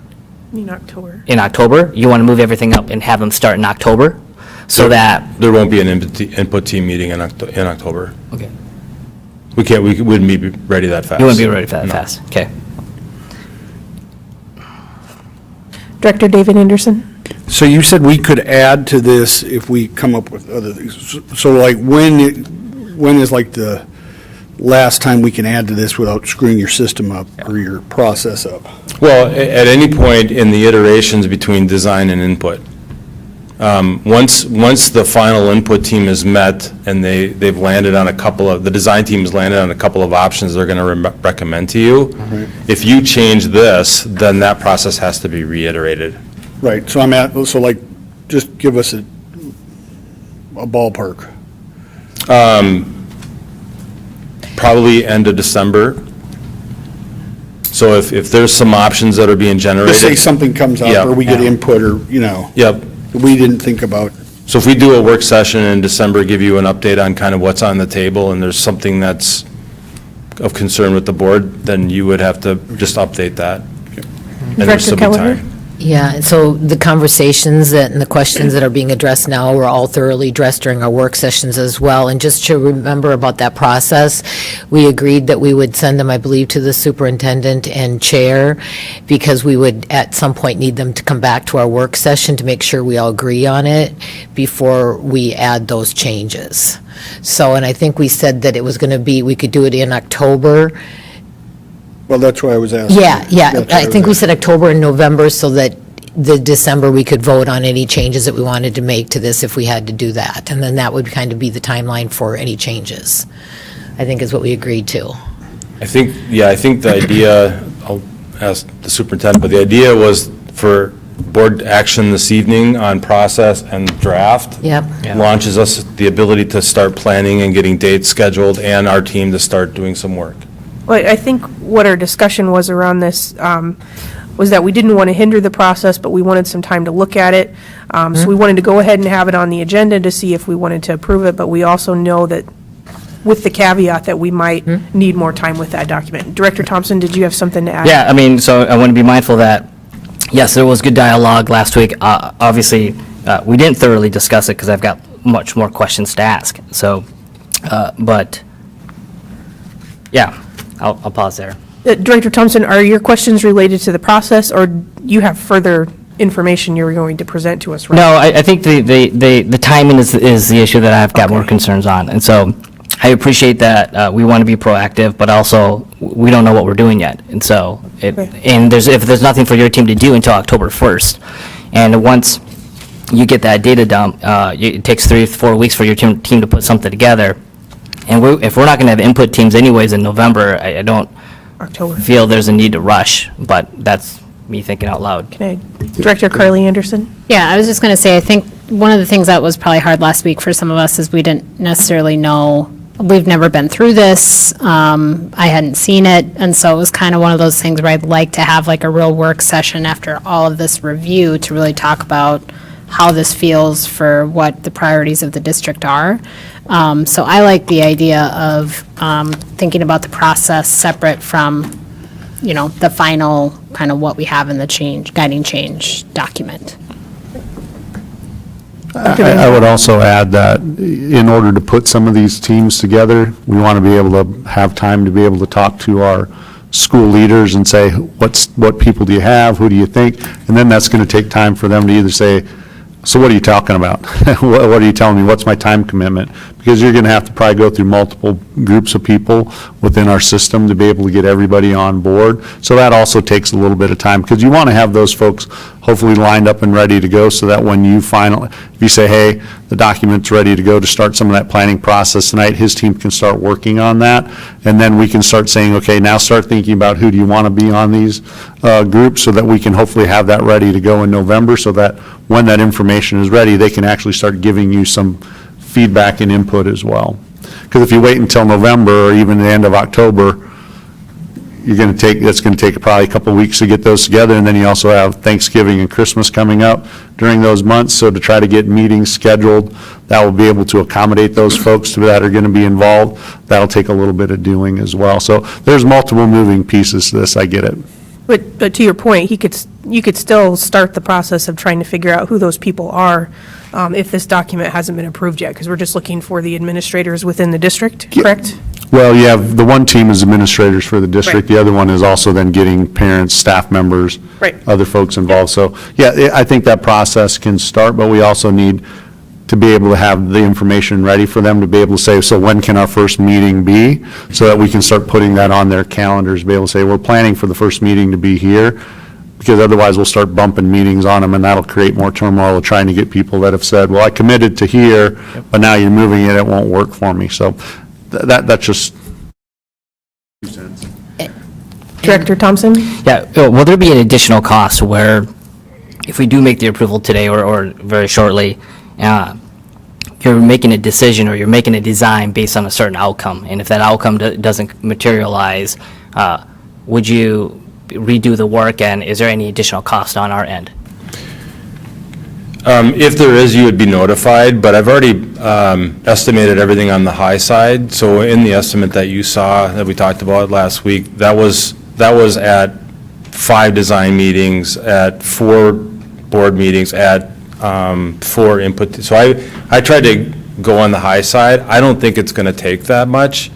In October. in October? You want to move everything up and have them start in October so that, There won't be an input team meeting in October. okay, We wouldn't be ready that fast. you wouldn't be ready for that No. fast? Okay. Director David Anderson? So you said we could add to this if we come up with other things. So like when is like the last time we can add to this without screwing your system up or your process up? Well, at any point in the iterations between design and input, once the final input team is met and they've landed on the design team has landed on a couple of options they're going to recommend to you, if you change this, then that process has to be reiterated. Right, so just give us a ballpark. Probably end of December. So if there's some options that are being generated. Just say something comes Yeah. up or we get input or, Yep. we didn't think about. So if we do a work session in December, give you an update on kind of what's on the table, and there's something that's of concern with the board, then you would have to just update that. And there'll Director still be Kelleher? time. Yeah, and so the conversations and the questions that are being addressed now were all thoroughly addressed during our work sessions as well. And just to remember about that process, we agreed that we would send them, I believe, to the superintendent and chair, because we would at some point need them to come back to our work session to make sure we all agree on it before we add those changes. So, and I think we said that it was going to be, we could do it in October. Well, that's why I was asking. Yeah, That's why I think we was said October and November so that the December we could vote on any changes that we wanted to make to this if we had to do that. And then that would kind of be the timeline for any changes, I think is what we agreed to. I think the idea, I'll ask the superintendent, but the idea was for board action this evening on process and draft. Yep. Launches us the ability to start planning and getting dates scheduled and our team to start doing some work. Well, I think what our discussion was around this was that we didn't want to hinder the process, but we wanted some time to look at it. So we wanted to go ahead and have it on the agenda to see if we wanted to approve it, but we also know that with the caveat that we might need more time with that document. Director Thompson, did you have something to add? Yeah, I mean, so I want to be mindful that, yes, there was good dialogue last week. Obviously, we didn't thoroughly discuss it because I've got much more questions to ask. So, but, yeah, I'll pause there. Director Thompson, are your questions related to the process, or you have further information you're going to present to us? Right? No, I think the timing is the issue that I've got more concerns on. And so I appreciate that we want to be proactive, but also we don't know what we're doing yet. And so, and if there's nothing for your team to do until October 1st, and once you get that data dump, it takes 3 or 4 weeks for your team to put something together. And if we're not going to have input teams anyways in November, I don't feel there's a need to rush, but that's me thinking out loud. Director Carly Anderson? Yeah, I was just going to say, I think one of the things that was probably hard last week for some of us is we didn't necessarily know, we've never been through this, I hadn't seen it, and so it was kind of one of those things where I'd like to have like a real work session after all of this review to really talk about how this feels for what the priorities of the district are. So I like the idea of thinking about the process separate from, the final kind of what we have in the guiding change document. I would also add that in order to put some of these teams together, we want to be able to have time to be able to talk to our school leaders and say, what people do you have, who do you think? And then that's going to take time for them to either say, so what are you talking about? What are you telling me? What's my time commitment? Because you're going to have to probably go through multiple groups of people within our system to be able to get everybody on board. So that also takes a little bit of time, because you want to have those folks hopefully lined up and ready to go, so that when you finally, if you say, hey, the document's ready to go to start some of that planning process tonight, his team can start working on that. And then we can start saying, okay, now start thinking about who do you want to be on these groups, so that we can hopefully have that ready to go in November, so that when that information is ready, they can actually start giving you some feedback and input as well. Because if you wait until November or even the end of October, that's going to take probably a couple of weeks to get those together, and then you also have Thanksgiving and Christmas coming up during those months, so to try to get meetings scheduled that will be able to accommodate those folks that are going to be involved, that'll take a little bit of doing as well. So there's multiple moving pieces to this, I get it. But to your point, you could still start the process of trying to figure out who those people are if this document hasn't been approved yet, because we're just looking for the administrators within the district, correct? Well, you have, the one team is administrators for the district, Right. the other one is also then getting parents, staff members, Right. other folks involved. So, yeah, I think that process can start, but we also need to be able to have the information ready for them to be able to say, so when can our first meeting be? So that we can start putting that on their calendars, be able to say, we're planning for the first meeting to be here, because otherwise we'll start bumping meetings on them, and that'll create more turmoil of trying to get people that have said, well, I committed to here, but now you're moving it won't work for me. So that's just 2 cents. Director Thompson? Yeah, will there be an additional cost where if we do make the approval today or very shortly, you're making a decision or you're making a design based on a certain outcome, and if that outcome doesn't materialize, would you redo the work, and is there any additional cost on our end? If there is, you would be notified, but I've already estimated everything on the high side. So in the estimate that you saw, that we talked about last week, that was at 5 design meetings, at 4 board meetings, at 4 input. So I tried to go on the high side. I don't think it's going to take that much.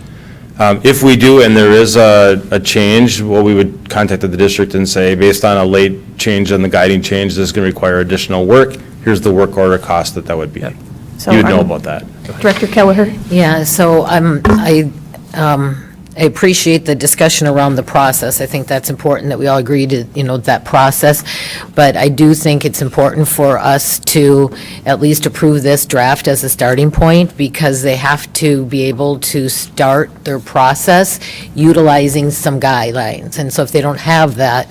If we do, and there is a change, well, we would contact the district and say, based on a late change in the guiding change, this is going to require additional work. Here's the work order cost that would be. So You would know about that. Director Kelleher? Yeah, so I appreciate the discussion around the process. I think that's important that we all agree to, that process. But I do think it's important for us to at least approve this draft as a starting point, because they have to be able to start their process utilizing some guidelines. And so if they don't have that,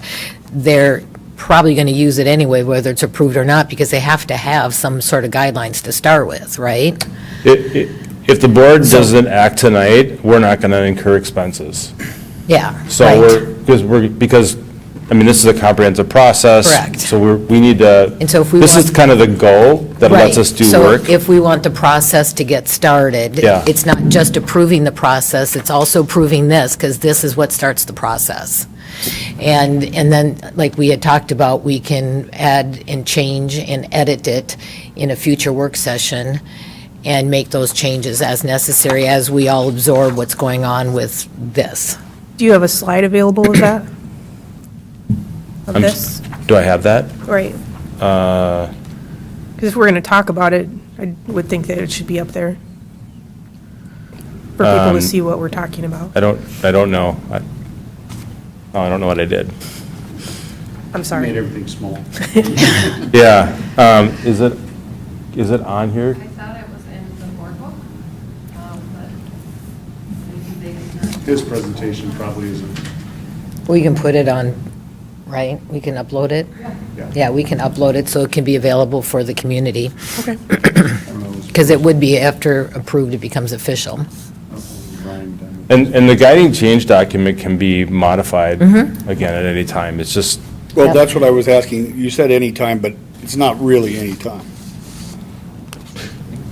they're probably going to use it anyway, whether it's approved or not, because they have to have some sort of guidelines to start with, right? If the board doesn't act tonight, we're not going to incur expenses. Yeah. So right. because this is a comprehensive process. Correct. So we need to, And so if we this is want- kind of the goal that lets us do work. So if we want the process to get started, Yeah. it's not just approving the process, it's also approving this, because this is what starts the process. And then, like we had talked about, we can add and change and edit it in a future work session and make those changes as necessary as we all absorb what's going on with this. Do you have a slide available of that? Of I'm this? Do I have that? Right. Because if we're going to talk about it, I would think that it should be up there for people to see what we're talking about. I don't know. I don't know what I did. I'm sorry. Made everything small. Yeah. Is it on here? I thought it was in the board book, but maybe they did not. His presentation probably isn't. We can put it on, right? We can upload it? Yeah, we can upload it so it can be available for the community. Okay. Because it would be after approved, it becomes official. And the guiding change document can be modified again at any time. It's just, Well, that's what I was asking. You said any time, but it's not really any time.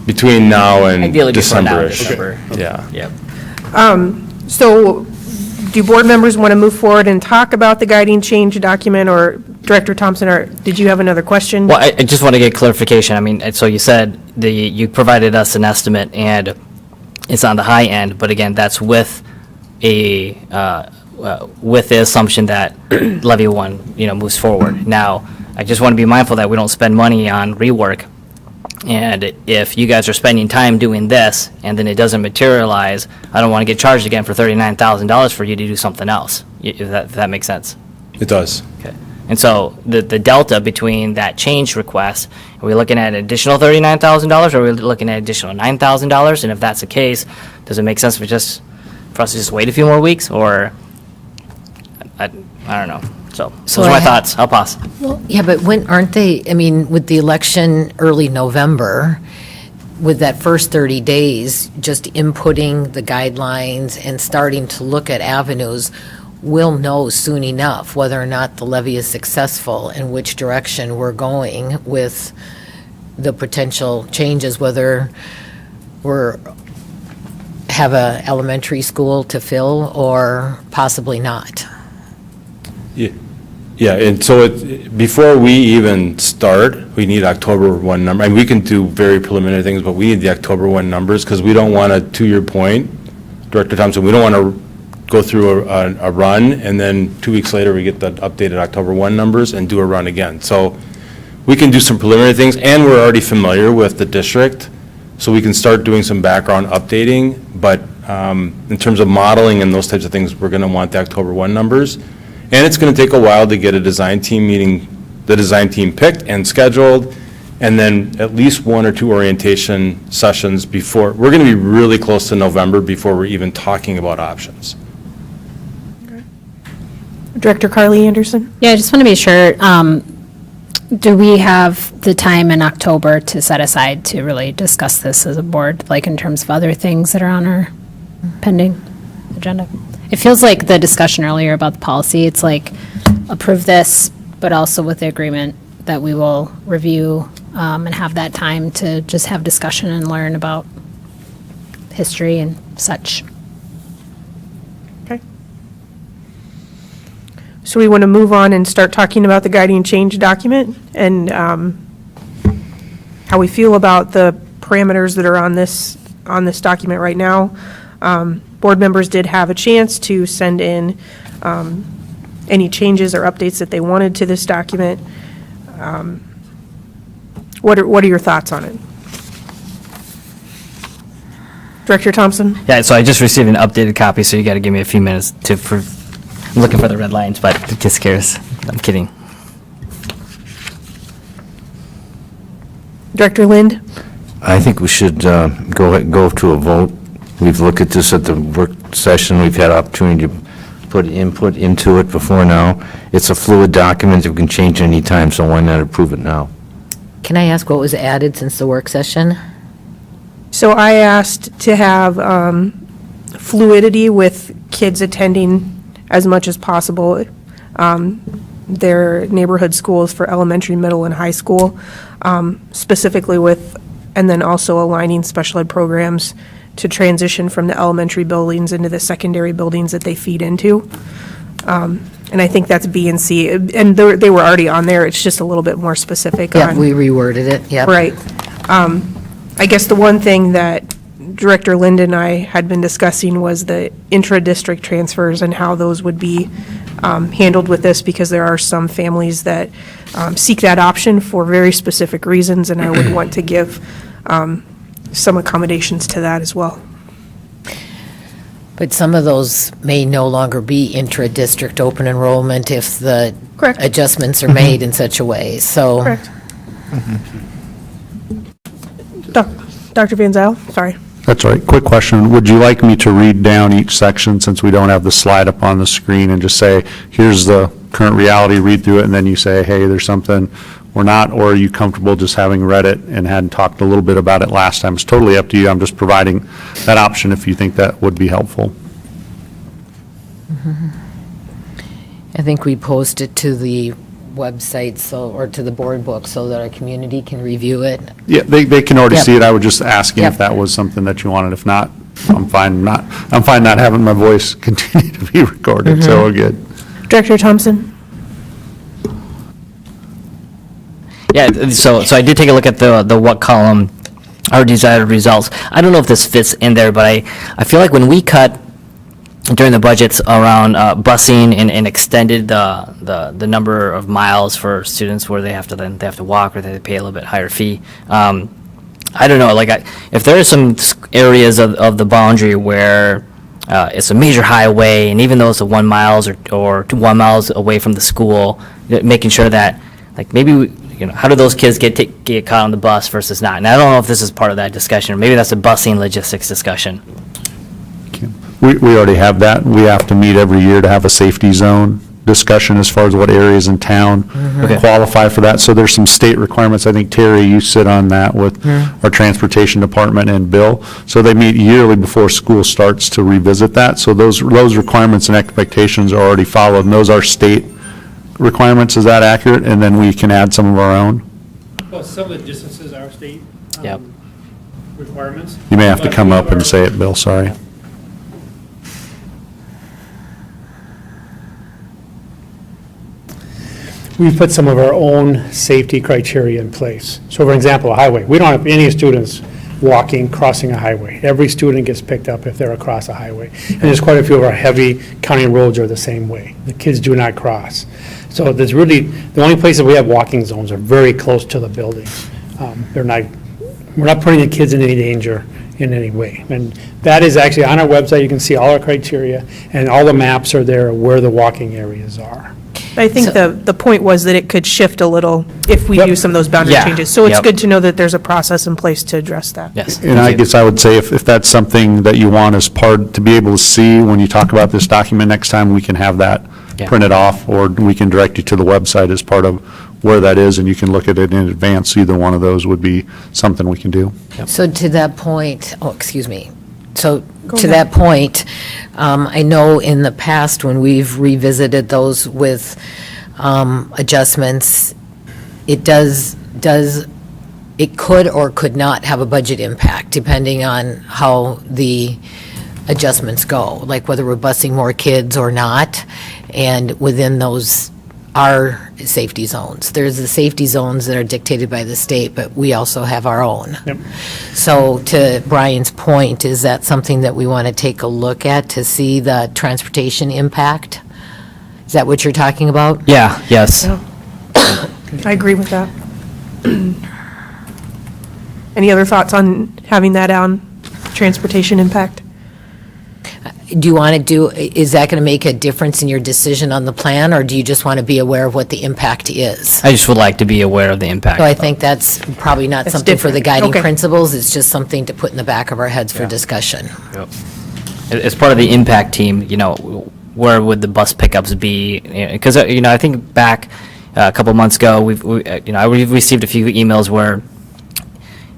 between now and Ideally before now, December-ish. December. Yeah. Yep. So do board members want to move forward and talk about the guiding change document, or Director Thompson, or did you have another question? Well, I just want to get clarification. So you said you provided us an estimate, and it's on the high end, but again, that's with a with the assumption that levy one, moves forward. Now, I just want to be mindful that we don't spend money on rework. And if you guys are spending time doing this and then it doesn't materialize, I don't want to get charged again for $39,000 for you to do something else, if that makes sense. It does. Okay. And so the delta between that change request, are we looking at an additional $39,000 or are we looking at additional $9,000? And if that's the case, does it make sense for us to just wait a few more weeks, or I don't know. So those are my thoughts. I'll pause. Yeah, but aren't they, with the election early November, with that first 30 days, just inputting the guidelines and starting to look at avenues, we'll know soon enough whether or not the levy is successful and which direction we're going with the potential changes, whether we're have a elementary school to fill or possibly not. Yeah, and so before we even start, we need October 1 number. And we can do very preliminary things, but we need the October 1 numbers because we don't want to your point, Director Thompson, we don't want to go through a run and then 2 weeks later we get the updated October 1 numbers and do a run again. So we can do some preliminary things, and we're already familiar with the district, so we can start doing some background updating. But in terms of modeling and those types of things, we're going to want the October 1 numbers. And it's going to take a while to get a design team meeting, the design team picked and scheduled, and then at least 1 or 2 orientation sessions before. We're going to be really close to November before we're even talking about options. Director Carly Anderson? Yeah, I just want to be sure, do we have the time in October to set aside to really discuss this as a board, like in terms of other things that are on our pending agenda? It feels like the discussion earlier about the policy, it's like approve this, but also with the agreement that we will review and have that time to just have discussion and learn about history and such. Okay. So we want to move on and start talking about the guiding change document and how we feel about the parameters that are on this document right now. Board members did have a chance to send in any changes or updates that they wanted to this document. What are your thoughts on it? Director Thompson? Yeah, so I just received an updated copy, so you got to give me a few minutes I'm looking for the red lines, but just curious. I'm kidding. Director Lind? I think we should go to a vote. We've looked at this at the work session. We've had opportunity to put input into it before now. It's a fluid document that we can change any time, so why not approve it now? Can I ask what was added since the work session? So I asked to have fluidity with kids attending as much as possible their neighborhood schools for elementary, middle, and high school, specifically and then also aligning special ed programs to transition from the elementary buildings into the secondary buildings that they feed into. And I think that's B and C, and they were already on there, it's just a little bit more specific on. Yeah, we reworded it, yeah. Right. I guess the one thing that Director Lind and I had been discussing was the intra-district transfers and how those would be handled with this, because there are some families that seek that option for very specific reasons, and I would want to give some accommodations to that as well. But some of those may no longer be intra-district open enrollment if the Correct. adjustments are made in such a way, so. Correct. Dr. Van Zyl, sorry. That's right. Quick question. Would you like me to read down each section since we don't have the slide up on the screen and just say, here's the current reality, read through it, and then you say, hey, there's something or not, or are you comfortable just having read it and had talked a little bit about it last time? It's totally up to you. I'm just providing that option if you think that would be helpful. I think we post it to the website or to the board book so that our community can review it. Yeah, they can already Yep. see it. I was just asking Yep. if that was something that you wanted. If not, I'm fine not having my voice continue to be recorded, so we're good. Director Thompson? Yeah, so I did take a look at the what column, our desired results. I don't know if this fits in there, but I feel like when we cut during the budgets around busing and extended the number of miles for students where they have to walk or they pay a little bit higher fee. I don't know, if there are some areas of the boundary where it's a major highway, and even though it's 1 miles or 1 miles away from the school, making sure that, maybe, how do those kids get caught on the bus versus not? And I don't know if this is part of that discussion, or maybe that's a busing logistics discussion. We already have that. We have to meet every year to have a safety zone discussion as far as what areas in town qualify for that. So there's some state requirements. I think, Terry, you sit on that with our transportation department and Bill. So they meet yearly before school starts to revisit that. So those requirements and expectations are already followed, and those are state requirements. Is that accurate? And then we can add some of our own? Well, some of the distances are state Yep. requirements. You may have to come up and say it, Bill, sorry. We put some of our own safety criteria in place. So for example, a highway, we don't have any students crossing a highway. Every student gets picked up if they're across a highway. And there's quite a few of our heavy county roads are the same way. The kids do not cross. So there's really, the only places we have walking zones are very close to the buildings. We're not putting the kids in any danger in any way. And that is actually on our website. You can see all our criteria, and all the maps are there where the walking areas are. I think the point was that it could shift a little if we do some of those boundary Yeah. changes. So it's Yep. good to know that there's a process in place to address that. Yes. And I guess I would say if that's something that you want as part, to be able to see when you talk about this document next time, we can have that Yeah. printed off, or we can direct you to the website as part of where that is, and you can look at it in advance. Either one of those would be something we can do. So to that point, excuse me. So to that point, I know in the past when we've revisited those with adjustments, it could or could not have a budget impact depending on how the adjustments go, like whether we're busing more kids or not, and within those are safety zones. There's the safety zones that are dictated by the state, but we also have our own. Yep. So to Brian's point, is that something that we want to take a look at to see the transportation impact? Is that what you're talking about? Yeah, yes. I agree with that. Any other thoughts on having that on transportation impact? Do you want to is that going to make a difference in your decision on the plan, or do you just want to be aware of what the impact is? I just would like to be aware of the impact. So I think that's probably not That's something for the different. guiding Okay. principles, it's just something to put in the back of our heads for discussion. As part of the impact team, where would the bus pickups be? Because, I think back a couple months ago, we've received a few emails where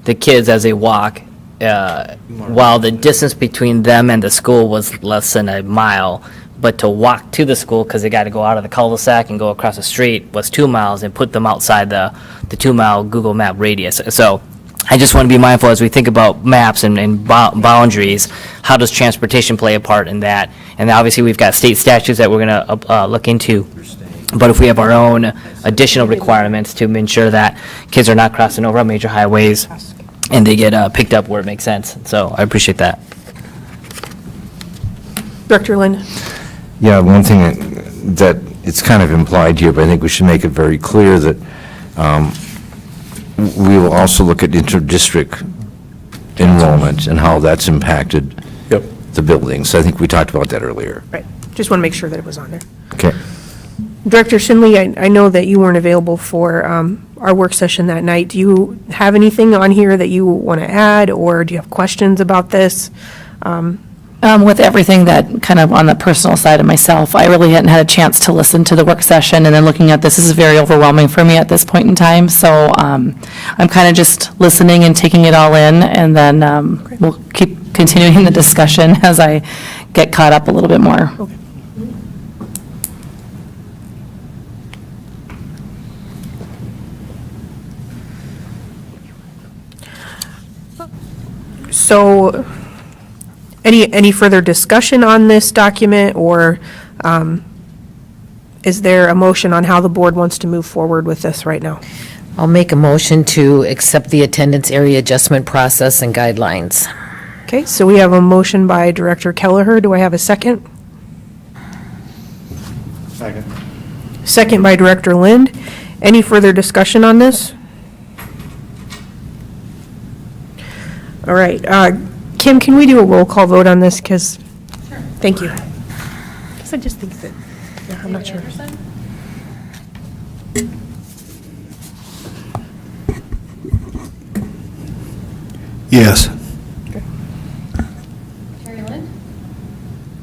the kids, as they walk, while the distance between them and the school was less than a mile, but to walk to the school, because they got to go out of the cul-de-sac and go across the street, was 2 miles, and put them outside the 2-mile Google Map radius. So I just want to be mindful as we think about maps and boundaries, how does transportation play a part in that? And obviously, we've got state statutes that we're going to look into. But if we have our own additional requirements to ensure that kids are not crossing over major highways and they get picked up where it makes sense. So I appreciate that. Director Lind? Yeah, one thing that it's kind of implied here, but I think we should make it very clear that we will also look at inter-district enrollment and how that's impacted the buildings. I think we talked about that earlier. Right. Just want to make sure that it was on there. Okay. Director Shinley, I know that you weren't available for our work session that night. Do you have anything on here that you want to add, or do you have questions about this? With everything that kind of on the personal side of myself, I really hadn't had a chance to listen to the work session, and then looking at this is very overwhelming for me at this point in time. So I'm kind of just listening and taking it all in, and then we'll keep continuing the discussion as I get caught up a little bit more. Okay. So, any further discussion on this document, or is there a motion on how the board wants to move forward with this right now? I'll make a motion to accept the attendance area adjustment process and guidelines. Okay, so we have a motion by Director Kelleher. Do I have a second? second by Director Lind. Any further discussion on this? All right, Kim, can we do a roll call vote on this? Because, thank you. Because I just think that, yeah, I'm not sure. Yes.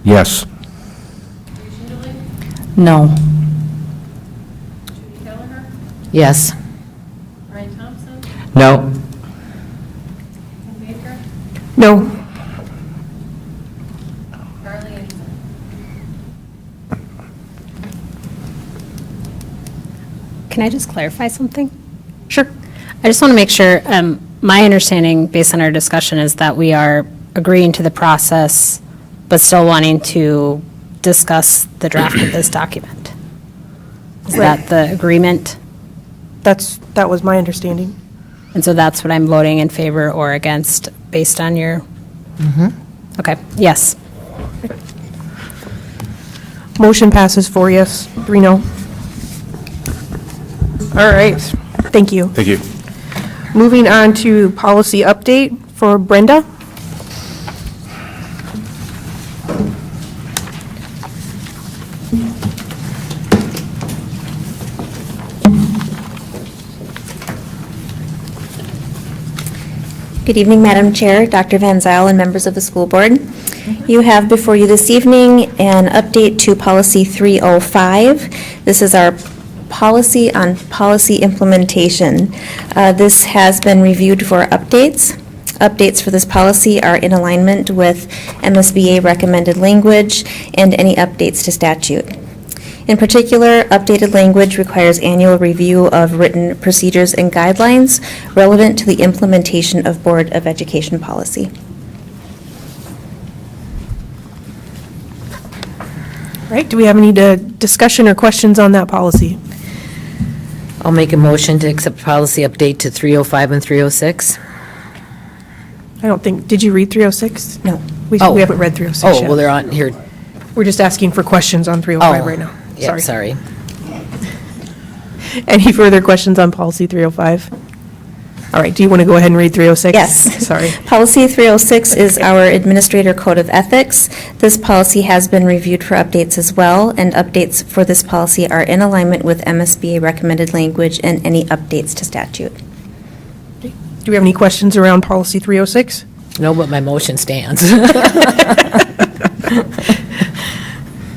Yes. No. Yes. No. No. Can I just clarify something? Sure. I just want to make sure, my understanding, based on our discussion, is that we are agreeing to the process, but still wanting to discuss the draft of this document. Is that the agreement? That was my understanding. And so that's what I'm voting in favor or against, based on your? Okay, yes. Motion passes 4 yes, 3 no. All right, thank you. Thank you. Moving on to policy update for Brenda. Good evening, Madam Chair, Dr. Van Zyl, and members of the school board. You have before you this evening an update to Policy 305. This is our policy on policy implementation. This has been reviewed for updates. Updates for this policy are in alignment with MSBA recommended language and any updates to statute. In particular, updated language requires annual review of written procedures and guidelines relevant to the implementation of Board of Education policy. All right, do we have any discussion or questions on that policy? I'll make a motion to accept policy update to 305 and 306. I don't think, did you read 306? No. We Oh. haven't read 306 Oh, yet. well, they're on here. We're just asking for questions on 305 Oh, right now. Yeah, sorry. Any further questions on policy 305? All right, do you want to go ahead and read 306? Yes. Sorry. Policy 306 is our Administrator Code of Ethics. This policy has been reviewed for updates as well, and updates for this policy are in alignment with MSBA recommended language and any updates to statute. Do we have any questions around policy 306? No, but my motion stands.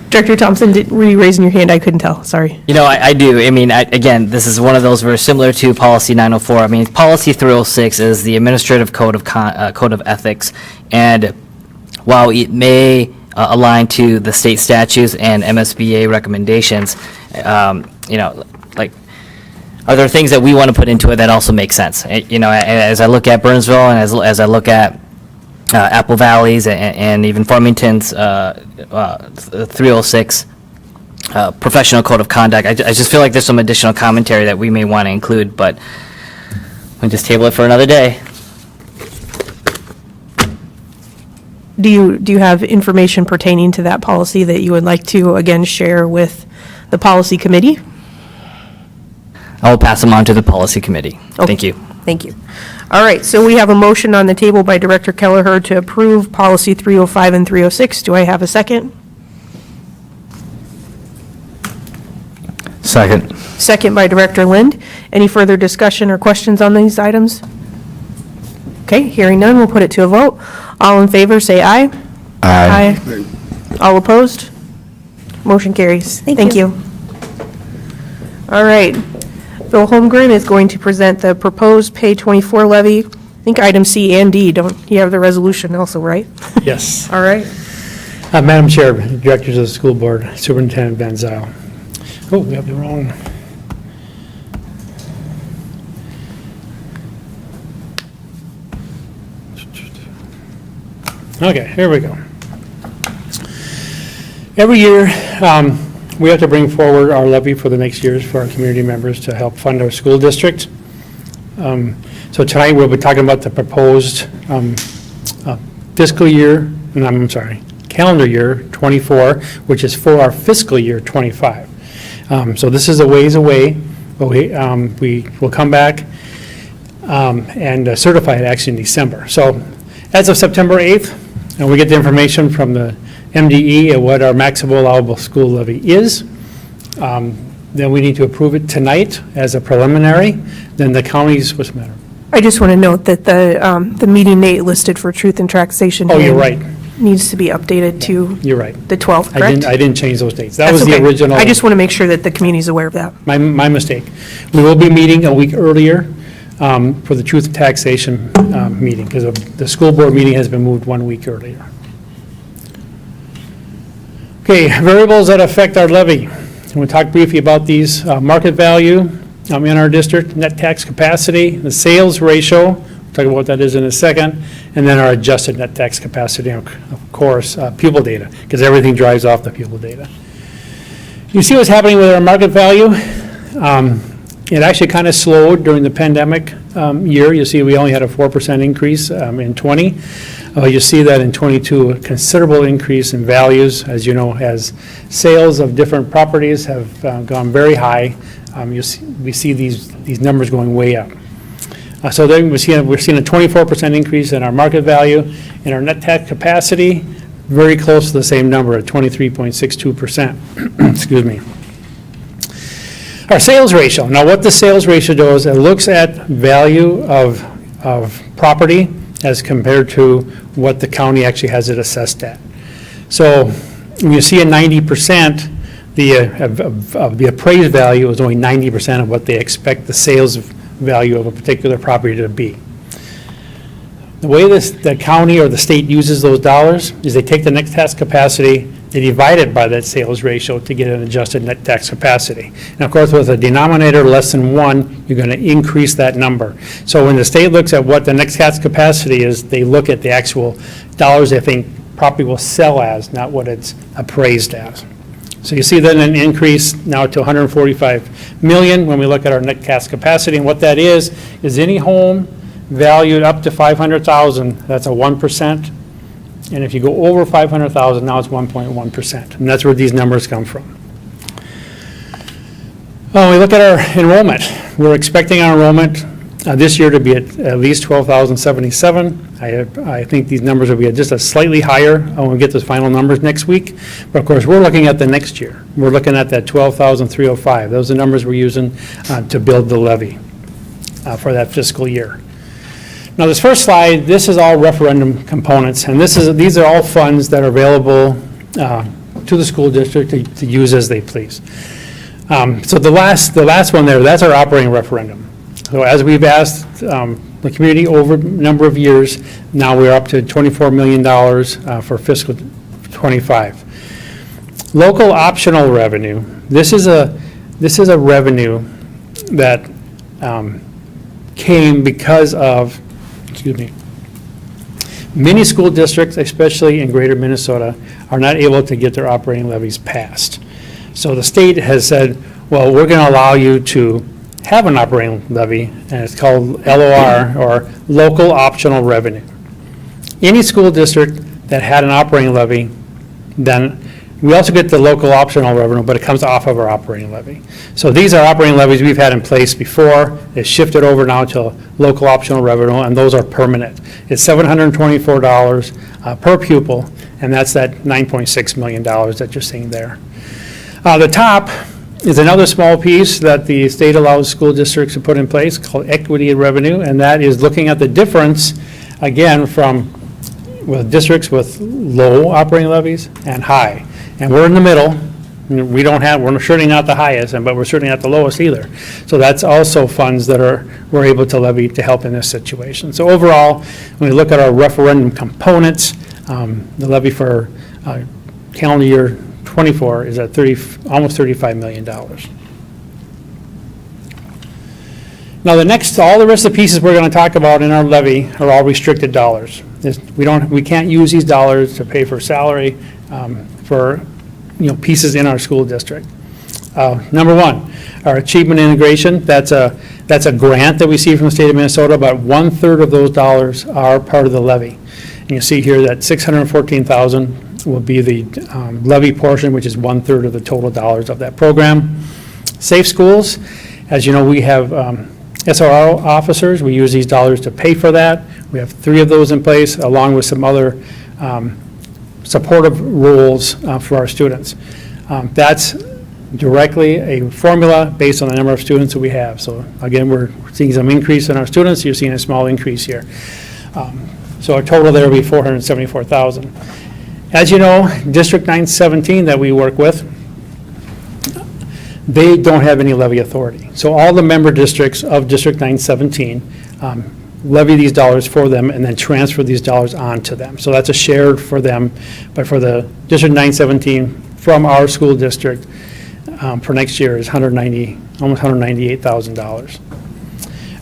Director Thompson, were you raising your hand? I couldn't tell, sorry. You know, I do. I mean, again, this is one of those very similar to Policy 904. I mean, Policy 306 is the Administrative Code of Ethics, and while it may align to the state statutes and MSBA recommendations, you know, like, are there things that we want to put into it that also make sense? You know, as I look at Burnsville and as I look at Apple Valley's and even Farmington's 306 professional code of conduct. I just feel like there's some additional commentary that we may want to include, but we'll just table it for another day. Do you have information pertaining to that policy that you would like to, again, share with the policy committee? I will pass them on to the policy committee. Okay. Thank you. Thank you. All right, so we have a motion on the table by Director Kelleher to approve policy 305 and 306. Do I have a second? Second. Second by Director Lind. Any further discussion or questions on these items? Okay, hearing none, we'll put it to a vote. All in favor, say aye. Aye. All opposed? Motion carries. Thank you. All right. Bill Holmgren is going to present the proposed pay 24 levy. I think item C and D, don't you have the resolution also, right? Yes. All right. Madam Chair, Directors of the School Board, Superintendent Van Zyl. Oh, we have the wrong. Okay, here we go. Every year, we have to bring forward our levy for the next years for our community members to help fund our school district. So tonight, we'll be talking about the proposed fiscal year, calendar year '24, which is for our fiscal year '25. So this is a ways away, but we will come back and certify it actually in December. So as of September 8th, and we get the information from the MDE of what our maximum allowable school levy is. Then we need to approve it tonight as a preliminary. Then the counties, what's the matter? I just want to note that the meeting date listed for truth and taxation. Oh, you're right. Needs to be updated to You're right. the 12th, I correct? didn't change those dates. That That's was the okay. original. I just want to make sure that the community's aware of that. My mistake. We will be meeting a week earlier for the truth and taxation meeting, because the school board meeting has been moved 1 week earlier. Okay, variables that affect our levy. We'll talk briefly about these. Market value in our district, net tax capacity, the sales ratio, we'll talk about what that is in a second, and then our adjusted net tax capacity, of course, pupil data, because everything drives off the pupil data. You see what's happening with our market value? It actually kind of slowed during the pandemic year. You see we only had a 4% increase in 20. You see that in 22, a considerable increase in values, as you know, as sales of different properties have gone very high. We see these numbers going way up. So then we're seeing a 24% increase in our market value. In our net tax capacity, very close to the same number at 23.62%. Excuse me. Our sales ratio. Now, what the sales ratio does, it looks at value of property as compared to what the county actually has it assessed at. So when you see a 90%, of the appraised value is only 90% of what they expect the sales value of a particular property to be. The way the county or the state uses those dollars is they take the net tax capacity, they divide it by that sales ratio to get an adjusted net tax capacity. And of course, with a denominator less than 1, you're going to increase that number. So when the state looks at what the net tax capacity is, they look at the actual dollars they think property will sell as, not what it's appraised as. So you see then an increase now to 145 million when we look at our net tax capacity. And what that is any home valued up to 500,000, that's a 1%. And if you go over 500,000, now it's 1.1%. And that's where these numbers come from. When we look at our enrollment, we're expecting our enrollment this year to be at least 12,077. I think these numbers will be just a slightly higher when we get the final numbers next week. But of course, we're looking at the next year. We're looking at that 12,305. Those are the numbers we're using to build the levy for that fiscal year. Now, this first slide, this is all referendum components, and these are all funds that are available to the school district to use as they please. So the last one there, that's our operating referendum. So as we've asked the community over a number of years, now we're up to $24 million for fiscal 25. Local optional revenue. This is a revenue that came because of, excuse me, many school districts, especially in greater Minnesota, are not able to get their operating levies passed. So the state has said, well, we're going to allow you to have an operating levy, and it's called LOR, or local optional revenue. Any school district that had an operating levy, then we also get the local optional revenue, but it comes off of our operating levy. So these are operating levies we've had in place before. They shifted over now to local optional revenue, and those are permanent. It's $724 per pupil, and that's that $9.6 million that you're seeing there. The top is another small piece that the state allows school districts to put in place called equity revenue, and that is looking at the difference, again, with districts with low operating levies and high. And we're in the middle. We're certainly not the highest, but we're certainly not the lowest either. So that's also funds that we're able to levy to help in this situation. So overall, when we look at our referendum components, the levy for calendar year 24 is at almost $35 million. Now all the rest of the pieces we're going to talk about in our levy are all restricted dollars. We can't use these dollars to pay for salary for pieces in our school district. Number one, our achievement integration. That's a grant that we see from the state of Minnesota. About 1/3 of those dollars are part of the levy. And you see here that $614,000 will be the levy portion, which is 1/3 of the total dollars of that program. Safe Schools, as you know, we have SRO officers. We use these dollars to pay for that. We have 3 of those in place, along with some other supportive roles for our students. That's directly a formula based on the number of students that we have. So again, we're seeing some increase in our students. You're seeing a small increase here. So our total there will be $474,000. As you know, District 917 that we work with, they don't have any levy authority. So all the member districts of District 917 levy these dollars for them and then transfer these dollars on to them. So that's a shared for them, but for the District 917 from our school district for next year is almost $198,000.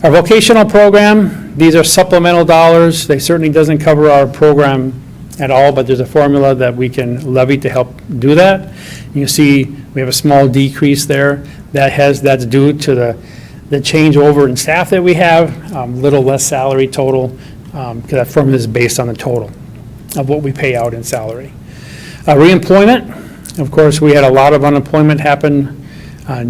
Our vocational program, these are supplemental dollars. They certainly doesn't cover our program at all, but there's a formula that we can levy to help do that. You can see we have a small decrease there. That's due to the changeover in staff that we have, little less salary total, because that formula is based on the total of what we pay out in salary. Reemployment, of course, we had a lot of unemployment happen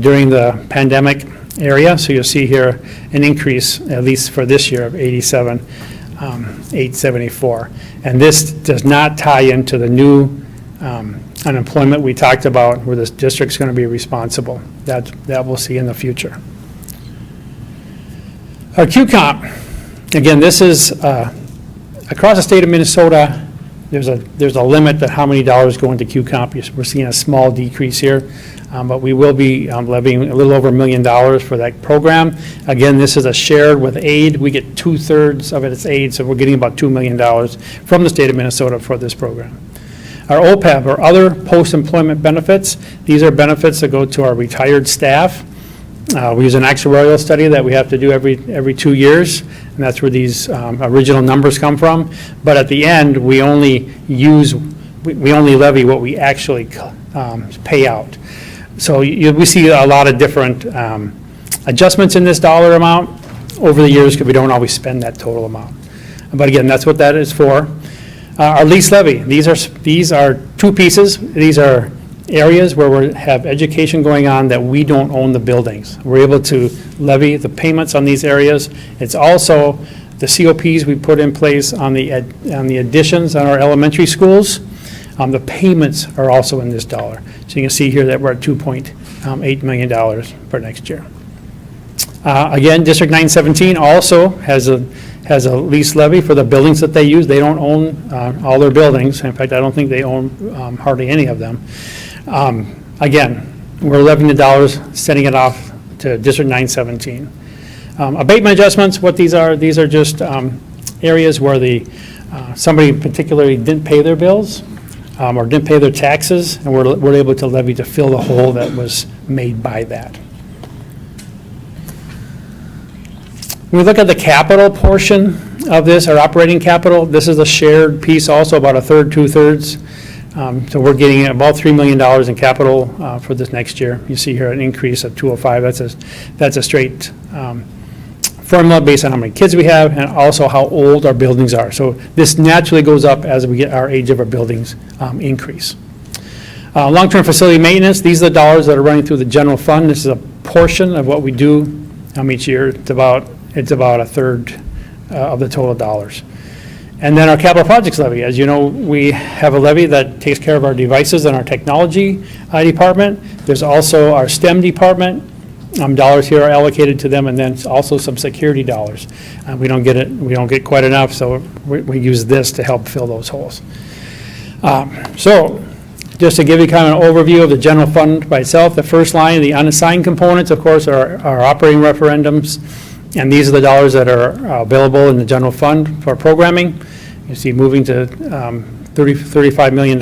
during the pandemic area, so you'll see here an increase, at least for this year, of 87,874. And this does not tie into the new unemployment we talked about, where this district's going to be responsible. That we'll see in the future. Our Q-Comp, again, this is across the state of Minnesota. There's a limit to how many dollars go into Q-Comp. We're seeing a small decrease here, but we will be levying a little over $1 million for that program. Again, this is a shared with aid. We get 2/3 of it as aid, so we're getting about $2 million from the state of Minnesota for this program. Our OPEB, or other post-employment benefits, these are benefits that go to our retired staff. We use an actuarial study that we have to do every 2 years, and that's where these original numbers come from. But at the end, we only levy what we actually pay out. So we see a lot of different adjustments in this dollar amount over the years because we don't always spend that total amount. But again, that's what that is for. Our lease levy, these are 2 pieces. These are areas where we have education going on that we don't own the buildings. We're able to levy the payments on these areas. It's also the COPs we put in place on the additions on our elementary schools. The payments are also in this dollar. So you can see here that we're at $2.8 million for next year. Again, District 917 also has a lease levy for the buildings that they use. They don't own all their buildings. In fact, I don't think they own hardly any of them. Again, we're levying the dollars, sending it off to District 917. Abatement adjustments, what these are just areas where somebody particularly didn't pay their bills or didn't pay their taxes, and we're able to levy to fill the hole that was made by that. When we look at the capital portion of this, our operating capital, this is a shared piece also, about 1/3, 2/3. So we're getting about $3 million in capital for this next year. You see here an increase of 205. That's a straight formula based on how many kids we have and also how old our buildings are. So this naturally goes up as we get our age of our buildings increase. Long-term facility maintenance, these are the dollars that are running through the general fund. This is a portion of what we do each year. It's about 1/3 of the total dollars. And then our capital projects levy. As you know, we have a levy that takes care of our devices and our technology department. There's also our STEM department. Dollars here are allocated to them, and then also some security dollars. We don't get quite enough, so we use this to help fill those holes. So just to give you kind of an overview of the general fund by itself, the first line, the unassigned components, of course, are our operating referendums. And these are the dollars that are available in the general fund for programming. You see moving to $35 million.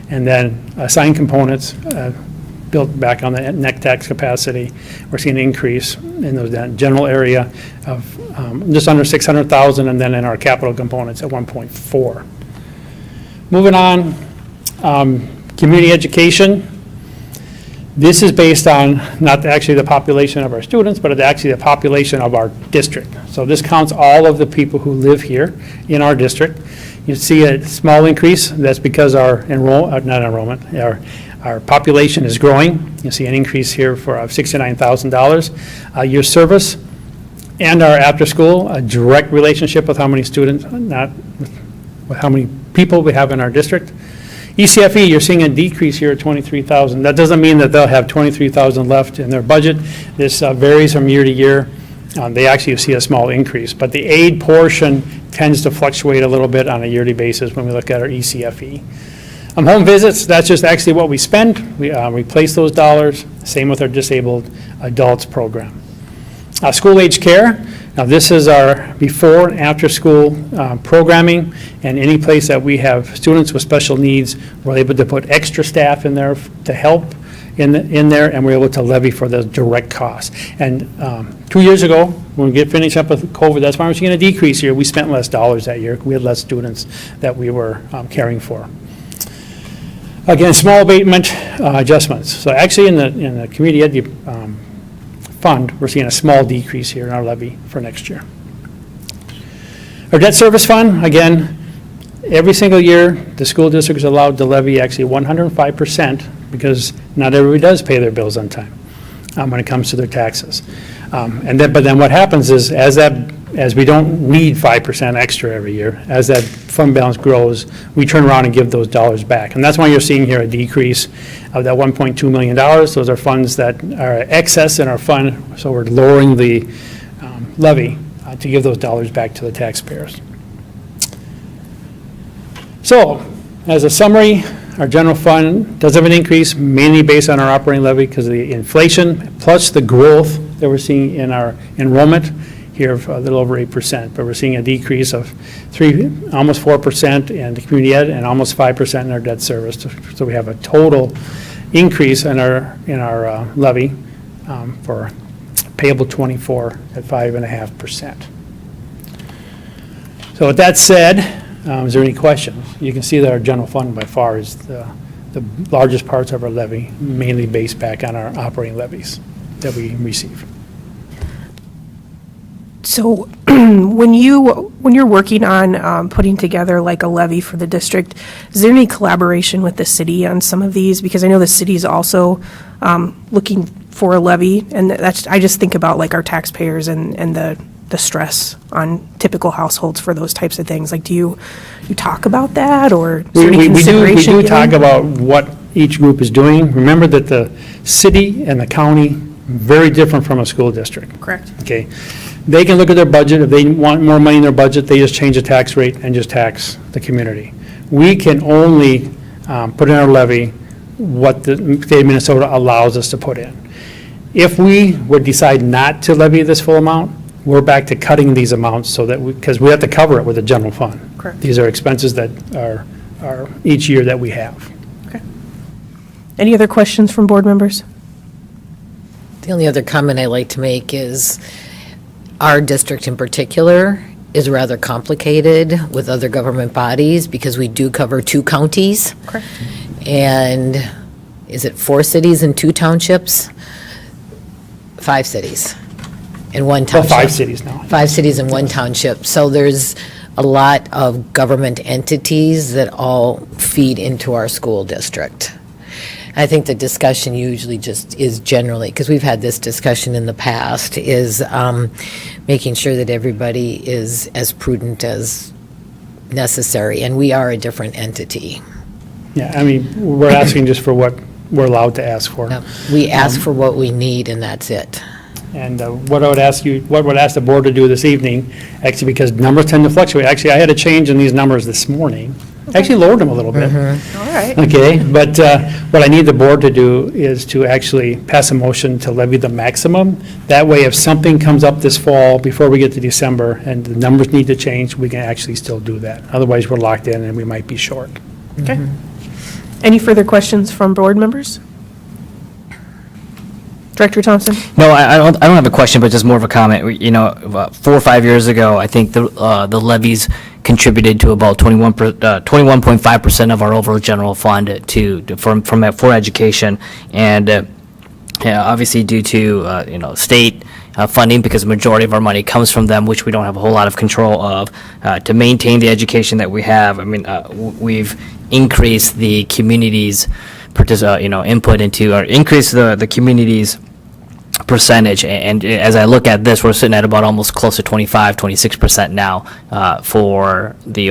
And then assigned components built back on the net tax capacity. We're seeing an increase in that general area of just under $600,000, and then in our capital components at 1.4. Moving on, community education. This is based on not actually the population of our students, but actually the population of our district. So this counts all of the people who live here in our district. You see a small increase. That's because our our population is growing. You see an increase here for $69,000. Your service and our after-school, a direct relationship with how many students, not with how many people we have in our district. ECFE, you're seeing a decrease here at $23,000. That doesn't mean that they'll have $23,000 left in their budget. This varies from year to year. They actually see a small increase, but the aid portion tends to fluctuate a little bit on a yearly basis when we look at our ECFE. Home visits, that's just actually what we spend. We replace those dollars. Same with our disabled adults program. School-age care, now this is our before and after-school programming, and any place that we have students with special needs, we're able to put extra staff in there to help in there, and we're able to levy for the direct costs. And 2 years ago, when we finished up with COVID, that's why we're seeing a decrease here. We spent less dollars that year. We had less students that we were caring for. Again, small abatement adjustments. So actually in the community ed fund, we're seeing a small decrease here in our levy for next year. Our debt service fund, again, every single year, the school district is allowed to levy actually 105% because not everybody does pay their bills on time when it comes to their taxes. But then what happens is as we don't need 5% extra every year, as that fund balance grows, we turn around and give those dollars back. And that's why you're seeing here a decrease of that $1.2 million. Those are funds that are excess in our fund, so we're lowering the levy to give those dollars back to the taxpayers. So, as a summary, our general fund does have an increase, mainly based on our operating levy because of the inflation, plus the growth that we're seeing in our enrollment here of a little over 8%, but we're seeing a decrease of almost 4% in the community ed and almost 5% in our debt service. So we have a total increase in our levy for payable 24 at 5.5%. So with that said, is there any questions? You can see that our general fund by far is the largest parts of our levy, mainly based back on our operating levies that we receive. So when you're working on putting together like a levy for the district, is there any collaboration with the city on some of these? Because I know the city is also looking for a levy, and I just think about like our taxpayers and the stress on typical households for those types of things. Like, do you talk about that, or is there any consideration We do given? talk about what each group is doing. Remember that the city and the county, very different from a school district. Correct. Okay. They can look at their budget. If they want more money in their budget, they just change the tax rate and just tax the community. We can only put in our levy what the state of Minnesota allows us to put in. If we would decide not to levy this full amount, we're back to cutting these amounts so that because we have to cover it with the general fund. Correct. These are expenses that are each year that we have. Okay. Any other questions from board members? The only other comment I like to make is our district in particular is rather complicated with other government bodies because we do cover 2 counties. Correct. And is it 4 cities and 2 townships? 5 cities and 1 Well, township. 5 cities now. 5 cities and 1 township. So there's a lot of government entities that all feed into our school district. I think the discussion usually just is generally, because we've had this discussion in the past, is making sure that everybody is as prudent as necessary, and we are a different entity. Yeah, I mean, we're asking just for what we're allowed to ask for. We ask for what we need, and that's it. And what I would ask the board to do this evening, actually, because numbers tend to fluctuate. Actually, I had a change in these numbers this morning. Actually lowered them a little bit. All right. Okay, but what I need the board to do is to actually pass a motion to levy the maximum. That way, if something comes up this fall before we get to December and the numbers need to change, we can actually still do that. Otherwise, we're locked in and we might be short. Okay. Any further questions from board members? Director Thompson? No, I don't have a question, but just more of a comment. You know, 4 or 5 years ago, I think the levies contributed to about 21.5% of our overall general fund for education. And obviously due to, state funding, because the majority of our money comes from them, which we don't have a whole lot of control of, to maintain the education that we have. I mean, we've increased the community's, input into, or increased the community's percentage, and as I look at this, we're sitting at about almost close to 26% now for the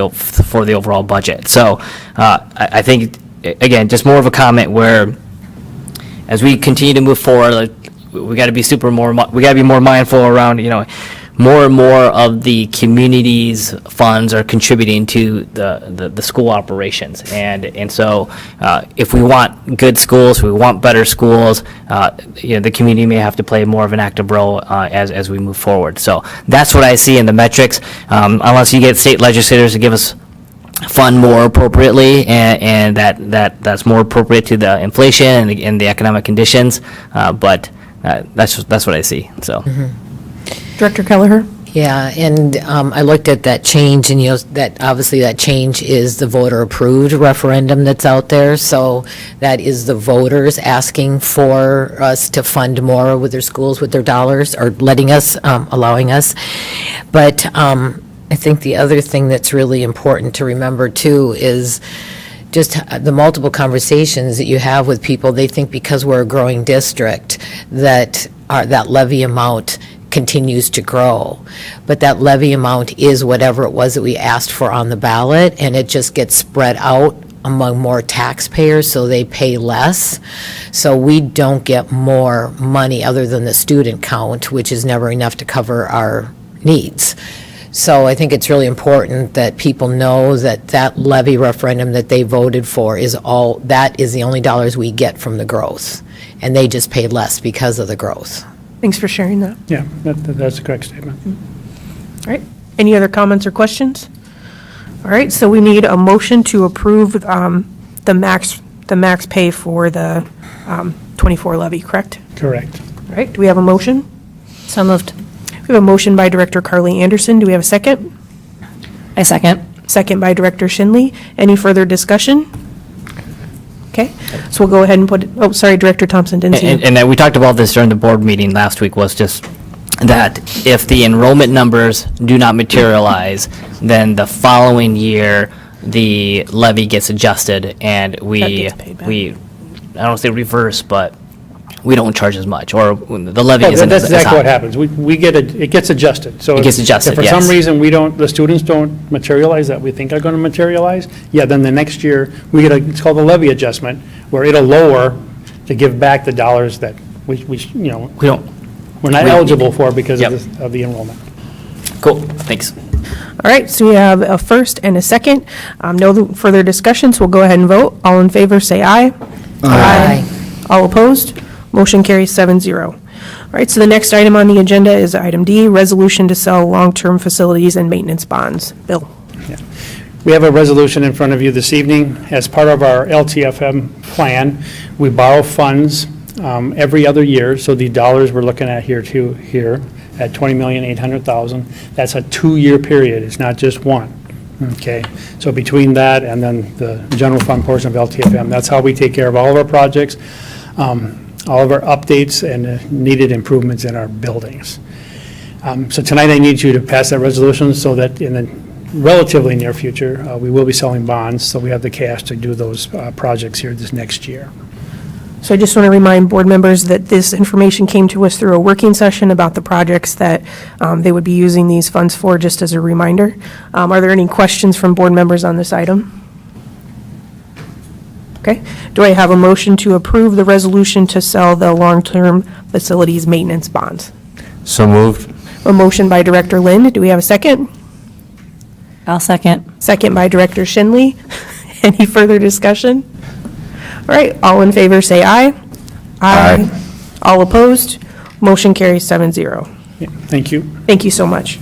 overall budget. So I think, again, just more of a comment where, as we continue to move forward, we got to be more mindful around, more and more of the community's funds are contributing to the school operations. And so if we want good schools, we want better schools, the community may have to play more of an active role as we move forward. So that's what I see in the metrics. Unless you get state legislators to give us fund more appropriately, and that's more appropriate to the inflation and the economic conditions. But that's what I see, so. Director Kelleher? Yeah, and I looked at that change, and that obviously that change is the voter-approved referendum that's out there. So that is the voters asking for us to fund more with their schools, with their dollars, or letting us, allowing us. But I think the other thing that's really important to remember too is just the multiple conversations that you have with people. They think because we're a growing district that that levy amount continues to grow. But that levy amount is whatever it was that we asked for on the ballot, and it just gets spread out among more taxpayers, so they pay less. So we don't get more money other than the student count, which is never enough to cover our needs. So I think it's really important that people know that that levy referendum that they voted for is the only dollars we get from the growth. And they just pay less because of the growth. Thanks for sharing that. Yeah, that's a correct statement. All right. Any other comments or questions? All right, so we need a motion to approve the max pay for the 24 levy, correct? Correct. All right, do we have a motion? So moved. We have a motion by Director Carly Anderson. Do we have a second? I second. Second by Director Shinley. Any further discussion? Okay, so we'll go ahead and Director Thompson, didn't see you. And we talked about this during the board meeting last week, was just that if the enrollment numbers do not materialize, then the following year, the levy gets adjusted, and That we, gets paid back. I don't say reverse, but we don't charge as much, or the levy isn't That's as exactly high. what happens. It gets adjusted. So It gets adjusted, if for yes. some reason the students don't materialize that we think are going to materialize, then the next year, it's called a levy adjustment, where it'll lower to give back the dollars that we're not eligible for because of the enrollment. Cool, thanks. All right, so we have a first and a second. No further discussions. We'll go ahead and vote. All in favor, say aye. Aye. All opposed? Motion carries 7-0. All right, so the next item on the agenda is item D, resolution to sell long-term facilities and maintenance bonds. Bill? We have a resolution in front of you this evening. As part of our LTFM plan, we borrow funds every other year, so the dollars we're looking at here at $20,800,000. That's a 2-year period, it's not just one. Okay, so between that and then the general fund portion of LTFM, that's how we take care of all of our projects, all of our updates and needed improvements in our buildings. So tonight I need you to pass that resolution so that in the relatively near future, we will be selling bonds, so we have the cash to do those projects here this next year. So I just want to remind board members that this information came to us through a working session about the projects that they would be using these funds for, just as a reminder. Are there any questions from board members on this item? Okay. Do I have a motion to approve the resolution to sell the long-term facilities maintenance bonds? So moved. A motion by Director Lind. Do we have a second? I'll second. Second by Director Shinley. Any further discussion? All right, all in favor say aye. Aye. All opposed? Motion carries 7-0. Yeah, thank you. Thank you so much.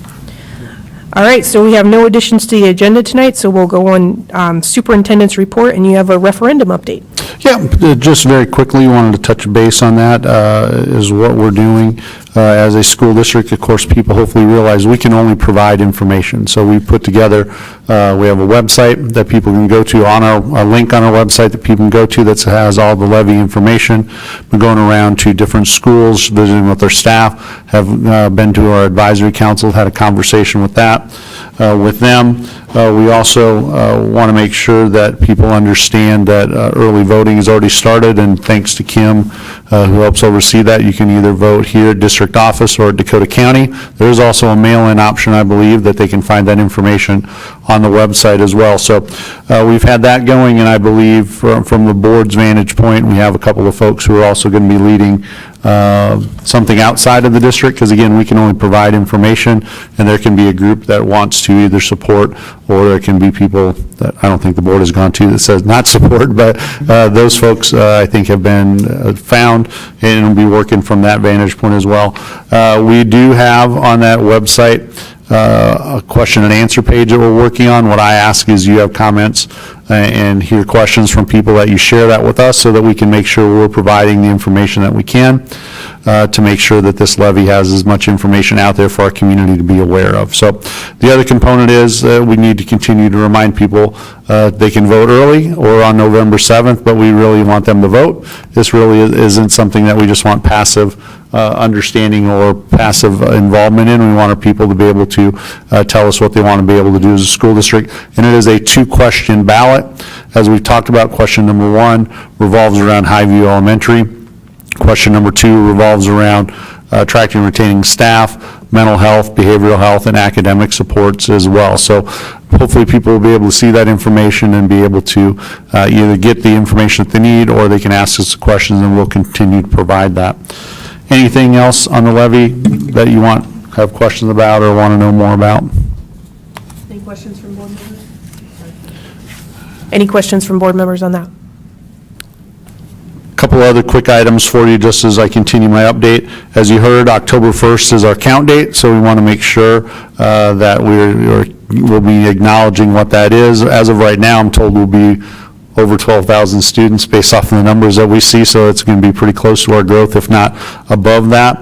All right, so we have no additions to the agenda tonight, so we'll go on superintendent's report, and you have a referendum update. Yeah, just very quickly, wanted to touch base on that, is what we're doing. as a school district, of course, people hopefully realize we can only provide information. So we put together, we have a website that people can go to on a link on our website that people can go to that has all the levy information. We're going around to different schools, visiting with their staff, have been to our advisory council, had a conversation with with them. We also want to make sure that people understand that early voting has already started, and thanks to Kim, who helps oversee that, you can either vote here at district office or at Dakota County. There is also a mail-in option, I believe, that they can find that information on the website as well. So we've had that going, and I believe from the board's vantage point, we have a couple of folks who are also going to be leading something outside of the district, because again, we can only provide information, and there can be a group that wants to either support, or there can be people that I don't think the board has gone to that says not support, but those folks I think have been found and will be working from that vantage point as well. We do have on that website a question and answer page that we're working on. What I ask is you have comments and hear questions from people, that you share that with us so that we can make sure we're providing the information that we can to make sure that this levy has as much information out there for our community to be aware of. So the other component is we need to continue to remind people they can vote early or on November 7th, but we really want them to vote. This really isn't something that we just want passive understanding or passive involvement in. We want our people to be able to tell us what they want to be able to do as a school district. And it is a 2-question ballot. As we've talked about, question number 1 revolves around Highview Elementary. Question number 2 revolves around attracting and retaining staff, mental health, behavioral health, and academic supports as well. So hopefully people will be able to see that information and be able to either get the information that they need, or they can ask us questions, and we'll continue to provide that. Anything else on the levy that you have questions about or want to know more about? Any questions from board members? Any questions from board members on that? Couple other quick items for you just as I continue my update. As you heard, October 1st is our count date, so we want to make sure that we'll be acknowledging what that is. As of right now, I'm told we'll be over 12,000 students based off of the numbers that we see, so it's going to be pretty close to our growth, if not above that.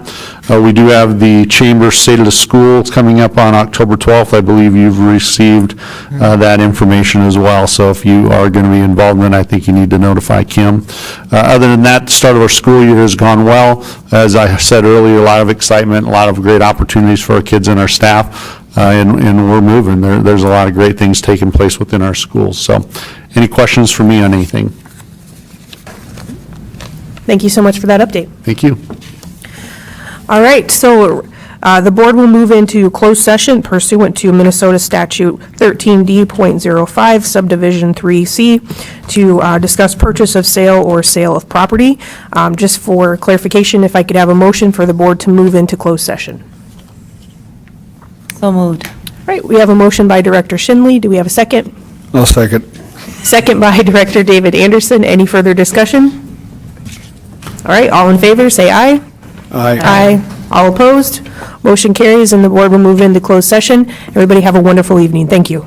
We do have the Chamber State of the Schools coming up on October 12th. I believe you've received that information as well, so if you are going to be involved in it, I think you need to notify Kim. Other than that, the start of our school year has gone well. As I said earlier, a lot of excitement, a lot of great opportunities for our kids and our staff, and we're moving. There's a lot of great things taking place within our schools. So any questions for me on anything? Thank you so much for that update. Thank you. All right, so the board will move into closed session pursuant to Minnesota Statute 13D.05 Subdivision 3C to discuss purchase of sale or sale of property. Just for clarification, if I could have a motion for the board to move into closed session. So moved. All right, we have a motion by Director Shinley. Do we have a second? I'll second. Second by Director David Anderson. Any further discussion? All right, all in favor, say aye. Aye. Aye. All opposed? Motion carries, and the board will move into closed session. Everybody have a wonderful evening. Thank you.